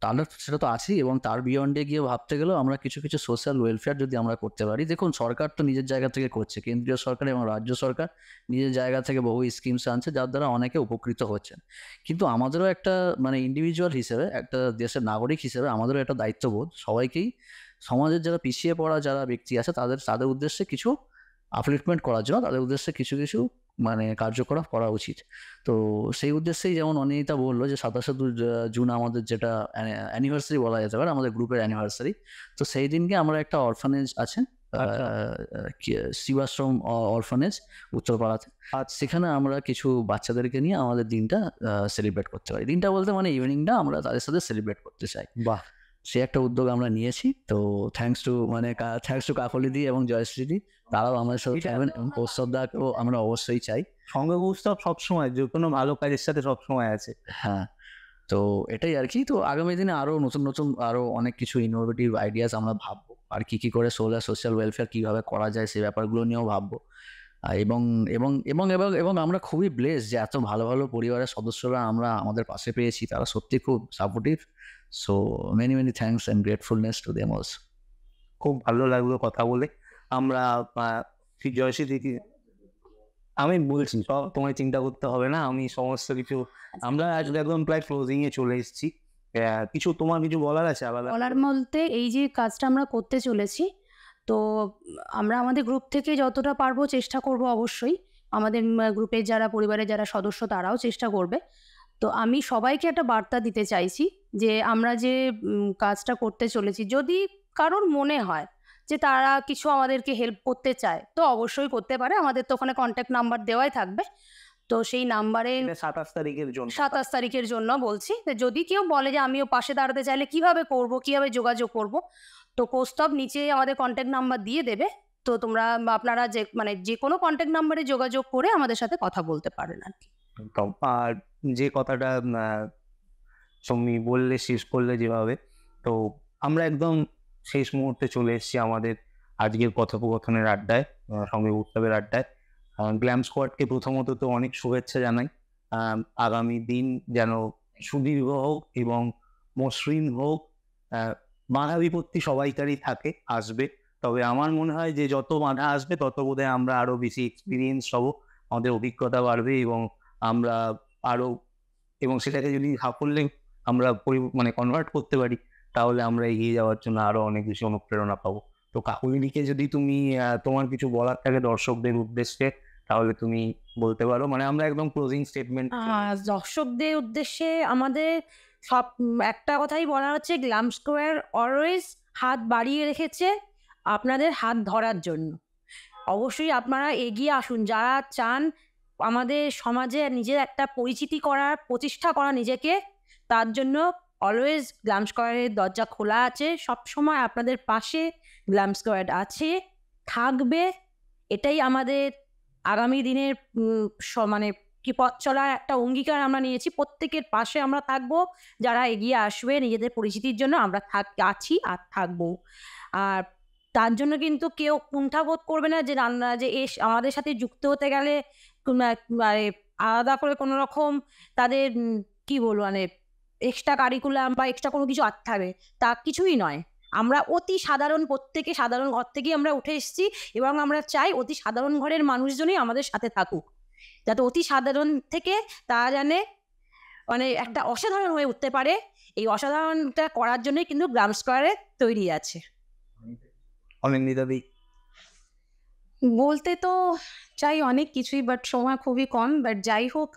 তাহলে সেটা তো আছেই, এবং তার বিয়ন্ডে গিয়ে ভাবতে গেলেও আমরা কিছু কিছু সোশ্যাল ওয়েলফেয়ার যদি আমরা করতে পারি। দেখুন, সরকার তো নিজের জায়গা থেকে করছে, কেন্দ্রীয় সরকার এবং রাজ্য সরকার নিজের জায়গা থেকে বহু স্কিমস আনছে যার দ্বারা অনেকে উপকৃত হচ্ছেন। কিন্তু আমাদেরও একটা মানে ইন্ডিভিজুয়াল হিসেবে, একটা দেশের নাগরিক হিসেবে আমাদেরও একটা দায়িত্ববোধ, সবাইকেই সমাজের যারা পিছিয়ে পড়া যারা ব্যক্তি আছে তাদের উদ্দেশ্যে কিছু আপলিফমেন্ট করার জন্য, তাদের উদ্দেশ্যে কিছু কিছু মানে কার্যকলাপ করা উচিত। তো সেই উদ্দেশ্যেই যেমন অনিতা বললো যে 27 জুন আমাদের যেটা অ্যানিভার্সারি বলা যেতে পারে, আমাদের গ্রুপের অ্যানিভার্সারি। তো সেই দিনকে আমরা একটা অরফানেজ আছে, শিবাশ্রম অরফানেজ উত্তরপাড়াতে, সেখানে আমরা কিছু বাচ্চাদেরকে নিয়ে আমাদের দিনটা সেলিব্রেট করতে পারি। দিনটা বলতে মানে ইভিনিংটা আমরা তাদের সাথে সেলিব্রেট করতে চাই। বাহ, সে একটা উদ্যোগ আমরা নিয়েছি। তো থ্যাঙ্কস টু কাকলিদি এবং জয়শ্রীদি, তারাও আমাদের সাথে থাকবেন, এবং কৌস্তবদাকেও আমরা অবশ্যই চাই। সঙ্গে কৌস্তব সবসময় যে কোনো ভালো কাজের সাথে সবসময় আছে। হ্যাঁ, তো এটাই আর কি। তো আগামী দিনে আরো নতুন নতুন আরো অনেক কিছু ইনোভেটিভ আইডিয়াস আমরা ভাববো, আর কি করে সোশ্যাল ওয়েলফেয়ার কিভাবে করা যায় সেই ব্যাপারগুলো নিয়েও ভাববো। এবং এবং এবং এবং এবং আমরা খুবই ব্লেস যে এত ভালো ভালো পরিবারের সদস্যরা আমরা আমাদের পাশে পেয়েছি, তারা সত্যি খুব supportive. So many many thanks and gratefulness to them also. খুব ভালো লাগলো কথা বলে। আমরা জয়শ্রী থেকে আমি বলছি, সব তোমায় চিন্তা করতে হবে না, আমি সমস্ত কিছু, আমরা আজকে একদম প্রায় ক্লোজিং এ চলে এসেছি। কিছু তোমার কিছু বলার আছে? আবার বলার বলতে, এই যে কাজটা আমরা করতে চলেছি, তো আমরা আমাদের গ্রুপ থেকে যতটা পারবো চেষ্টা করব, অবশ্যই আমাদের গ্রুপের যারা পরিবারের যারা সদস্য তারাও চেষ্টা করবে। তো আমি সবাইকে একটা বার্তা দিতে চাইছি যে আমরা যে কাজটা করতে চলেছি, যদি কারোর মনে হয় যে তারা কিছু আমাদেরকে হেল্প করতে চায়, তো অবশ্যই করতে পারে। আমাদের তো ওখানে কন্ট্যাক্ট নাম্বার দেওয়াই থাকবে। তো সেই নাম্বারে 27 তারিখের জন্য 27 তারিখের জন্য বলছি, যদি কেউ বলে যে আমিও পাশে দাঁড়াতে চাইলে কিভাবে করব, কিভাবে যোগাযোগ করব, তো কৌস্তব নিচে আমাদের কন্ট্যাক্ট নাম্বার দিয়ে দেবে। তো আপনারা যে কোনো কন্ট্যাক্ট নাম্বারে যোগাযোগ করে আমাদের সাথে কথা বলতে পারেন আর কি। আর যে কথাটা তুমি বললে, শেষ করলে যেভাবে, তো আমরা একদম শেষ মুহূর্তে চলে এসেছি আমাদের আজকের কথোপকথনের আড্ডায়, সঙ্গে উৎসবের আড্ডায়। গ্ল্যাম স্কোয়াডকে প্রথমত তো অনেক শুভেচ্ছা জানাই। আগামী দিন যেন সুদীর্ঘ হোক এবং মসৃণ হোক। বাধা বিপত্তি সবাইকারই থাকে, আসবে, তবে আমার মনে হয় যে যত বাধা আসবে তত বোধহয় আমরা আরো বেশি এক্সপিরিয়েন্স হব, আমাদের অভিজ্ঞতা বাড়বে, এবং আমরা আরো, এবং সেটাকে যদি সাফল্যে আমরা মানে কনভার্ট করতে পারি, তাহলে আমরা এগিয়ে যাওয়ার জন্য আরো অনেক বেশি অনুপ্রেরণা পাবো। তো কাকুলিদিকে যদি তুমি তোমার কিছু বলার থাকে দর্শকদের উদ্দেশ্যে, তাহলে তুমি বলতে পারো। মানে আমরা একদম ক্লোজিং স্টেটমেন্ট। দর্শকদের উদ্দেশ্যে আমাদের সব একটা কথাই বলা হচ্ছে, গ্ল্যাম স্কোয়ার অলওয়েজ হাত বাড়িয়ে রেখেছে আপনাদের হাত ধরার জন্য। অবশ্যই আপনারা এগিয়ে আসুন, যারা চান আমাদের সমাজে নিজের একটা পরিচিতি করার, প্রতিষ্ঠা করা নিজেকে, তার জন্য অলওয়েজ গ্ল্যাম স্কোয়ারের দরজা খোলা আছে। সবসময় আপনাদের পাশে গ্ল্যাম স্কোয়ার আছে, থাকবে। এটাই আমাদের আগামী দিনের মানে কি পথ চলার একটা অঙ্গীকার আমরা নিয়েছি, প্রত্যেকের পাশে আমরা থাকবো, যারা এগিয়ে আসবে নিজেদের পরিচিতির জন্য আমরা আছি আর থাকবো। আর তার জন্য কিন্তু কেউ কুণ্ঠাবোধ করবে না যে আমাদের সাথে যুক্ত হতে গেলে মানে আলাদা করে কোনো রকম তাদের কি বলবো মানে এক্সট্রা কারিকুলাম বা এক্সট্রা কোনো কিছু আটতে হবে, তা কিছুই নয়। আমরা অতি সাধারণ, প্রত্যেকে সাধারণ ঘর থেকেই আমরা উঠে এসেছি এবং আমরা চাই অতি সাধারণ ঘরের মানুষজনই আমাদের সাথে থাকুক, যাতে অতি সাধারণ থেকে তারা জানে মানে একটা অসাধারণ হয়ে উঠতে পারে। এই অসাধারণটা করার জন্যই কিন্তু গ্রাম স্কোয়ারে তৈরি আছে। অনিন্দিতাদি? বলতে তো চাই অনেক কিছুই, বাট সময় খুবই কম। বাট যাই হোক,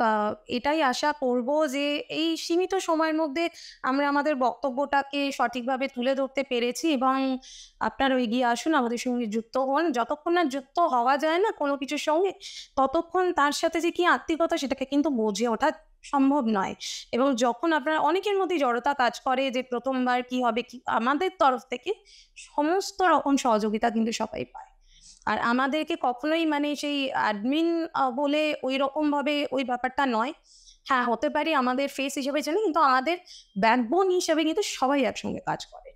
এটাই আশা করব যে এই সীমিত সময়ের মধ্যে আমরা আমাদের বক্তব্যটাকে সঠিকভাবে তুলে ধরতে পেরেছি এবং আপনারা এগিয়ে আসুন, আমাদের সঙ্গে যুক্ত হন। যতক্ষণ না যুক্ত হওয়া যায় না কোনো কিছুর সঙ্গে, ততক্ষণ তার সাথে যে কি আত্মীয়তা সেটাকে কিন্তু বুঝে ওঠা সম্ভব নয়। এবং যখন আপনারা অনেকের মধ্যে জড়তা কাজ করে যে প্রথমবার কি হবে, কি আমাদের তরফ থেকে সমস্ত রকম সহযোগিতা কিন্তু সবাই পায়। আর আমাদেরকে কখনোই মানে সেই অ্যাডমিন বলে ওই রকমভাবে ওই ব্যাপারটা নয়। হ্যাঁ, হতে পারে আমাদের ফেস হিসেবে জানি, কিন্তু আমাদের ব্যাকবোন হিসেবে কিন্তু সবাই একসঙ্গে কাজ করে।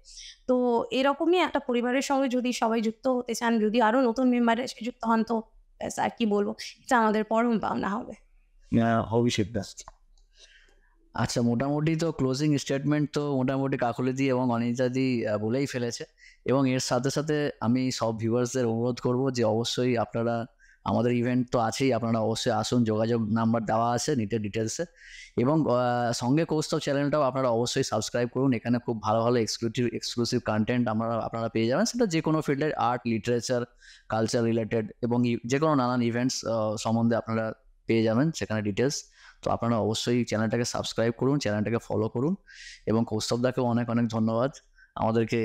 তো এরকমই একটা পরিবারের সঙ্গে যদি সবাই যুক্ত হতে চান, যদি আরও নতুন মেম্বার এসে যুক্ত হন, তো আর কি বলবো, এটা আমাদের পরম পাওনা হবে। অভিষেক দাস? আচ্ছা, মোটামুটি তো ক্লোজিং স্টেটমেন্ট তো মোটামুটি কাকলিদি এবং অনিতাদি বলেই ফেলেছে। এবং এর সাথে সাথে আমি সব ভিউয়ার্সদের অনুরোধ করব যে অবশ্যই আপনারা, আমাদের ইভেন্ট তো আছেই, আপনারা অবশ্যই আসুন, যোগাযোগ নাম্বার দেওয়া আছে নিচে ডিটেলসে। এবং সঙ্গে কৌস্তব চ্যানেলটাও আপনারা অবশ্যই সাবস্ক্রাইব করুন। এখানে খুব ভালো ভালো এক্সক্লুসিভ কন্টেন্ট আপনারা পেয়ে যাবেন, সেটা যে কোনো ফিল্ডের, আর্ট, লিটারেচার, কালচার রিলেটেড এবং যে কোনো নানান ইভেন্টস সম্বন্ধে আপনারা পেয়ে যাবেন সেখানে ডিটেলস। তো আপনারা অবশ্যই চ্যানেলটাকে সাবস্ক্রাইব করুন, চ্যানেলটাকে ফলো করুন। এবং কৌস্তবদাকেও অনেক অনেক ধন্যবাদ, আমাদেরকে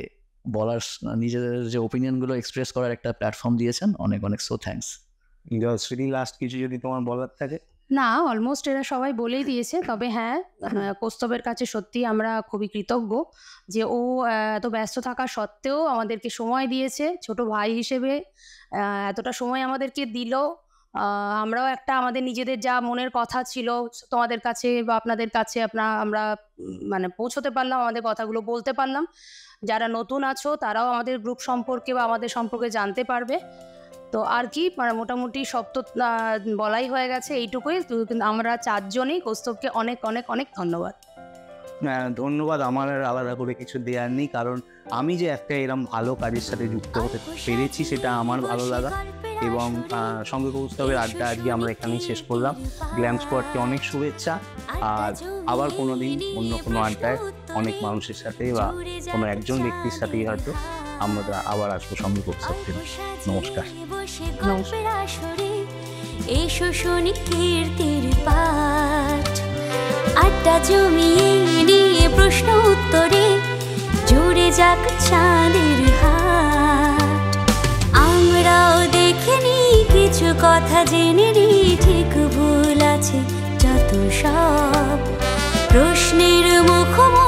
বলার, নিজেদের যে ওপিনিয়নগুলো এক্সপ্রেস করার একটা প্ল্যাটফর্ম দিয়েছেন। অনেক অনেক সো থ্যাঙ্কস। শ্রী, লাস্ট কিছু যদি তোমার বলার থাকে? না, অলমোস্ট এরা সবাই বলেই দিয়েছে। তবে হ্যাঁ, কৌস্তবের কাছে সত্যি আমরা খুবই কৃতজ্ঞ যে ও এত ব্যস্ত থাকা সত্ত্বেও আমাদেরকে সময় দিয়েছে, ছোট ভাই হিসেবে এতটা সময় আমাদেরকে দিল। আমরাও একটা আমাদের নিজেদের যা মনের কথা ছিল তোমাদের কাছে বা আপনাদের কাছে আমরা মানে পৌঁছতে পারলাম, আমাদের কথাগুলো বলতে পারলাম। যারা নতুন আছো তারাও আমাদের গ্রুপ সম্পর্কে বা আমাদের সম্পর্কে জানতে পারবে। তো আর কি, মানে মোটামুটি সব তো বলাই হয়ে গেছে, এইটুকুই। আমরা চারজনই কৌস্তবকে অনেক অনেক অনেক ধন্যবাদ। ধন্যবাদ আমার আর আলাদা করে কিছু দেওয়ার নেই, কারণ আমি যে একটা এরকম ভালো কাজের সাথে যুক্ত হতে পেরেছি সেটা আমার ভালো লাগা। এবং সঙ্গে কৌস্তবের আড্ডা আজকে আমরা এখানেই শেষ করলাম। গ্ল্যাম স্কোয়াডকে অনেক শুভেচ্ছা, আর আবার কোনো দিন অন্য কোনো আড্ডায় অনেক মানুষের সাথে বা কোনো একজন ব্যক্তির সাথেই হয়তো আমরা আবার আসবো সঙ্গে কৌস্তবকে। নমস্কার। এসো শুনি কীর্তির পাঠ, আড্ডা জমিয়ে নিয়ে প্রশ্ন উত্তরে জুড়ে যাক চাঁদের হাট। আমরাও দেখিনি কিছু কথা জেনে নি, ঠিক ভুল আছে যত সব প্রশ্নের মুখোমুখি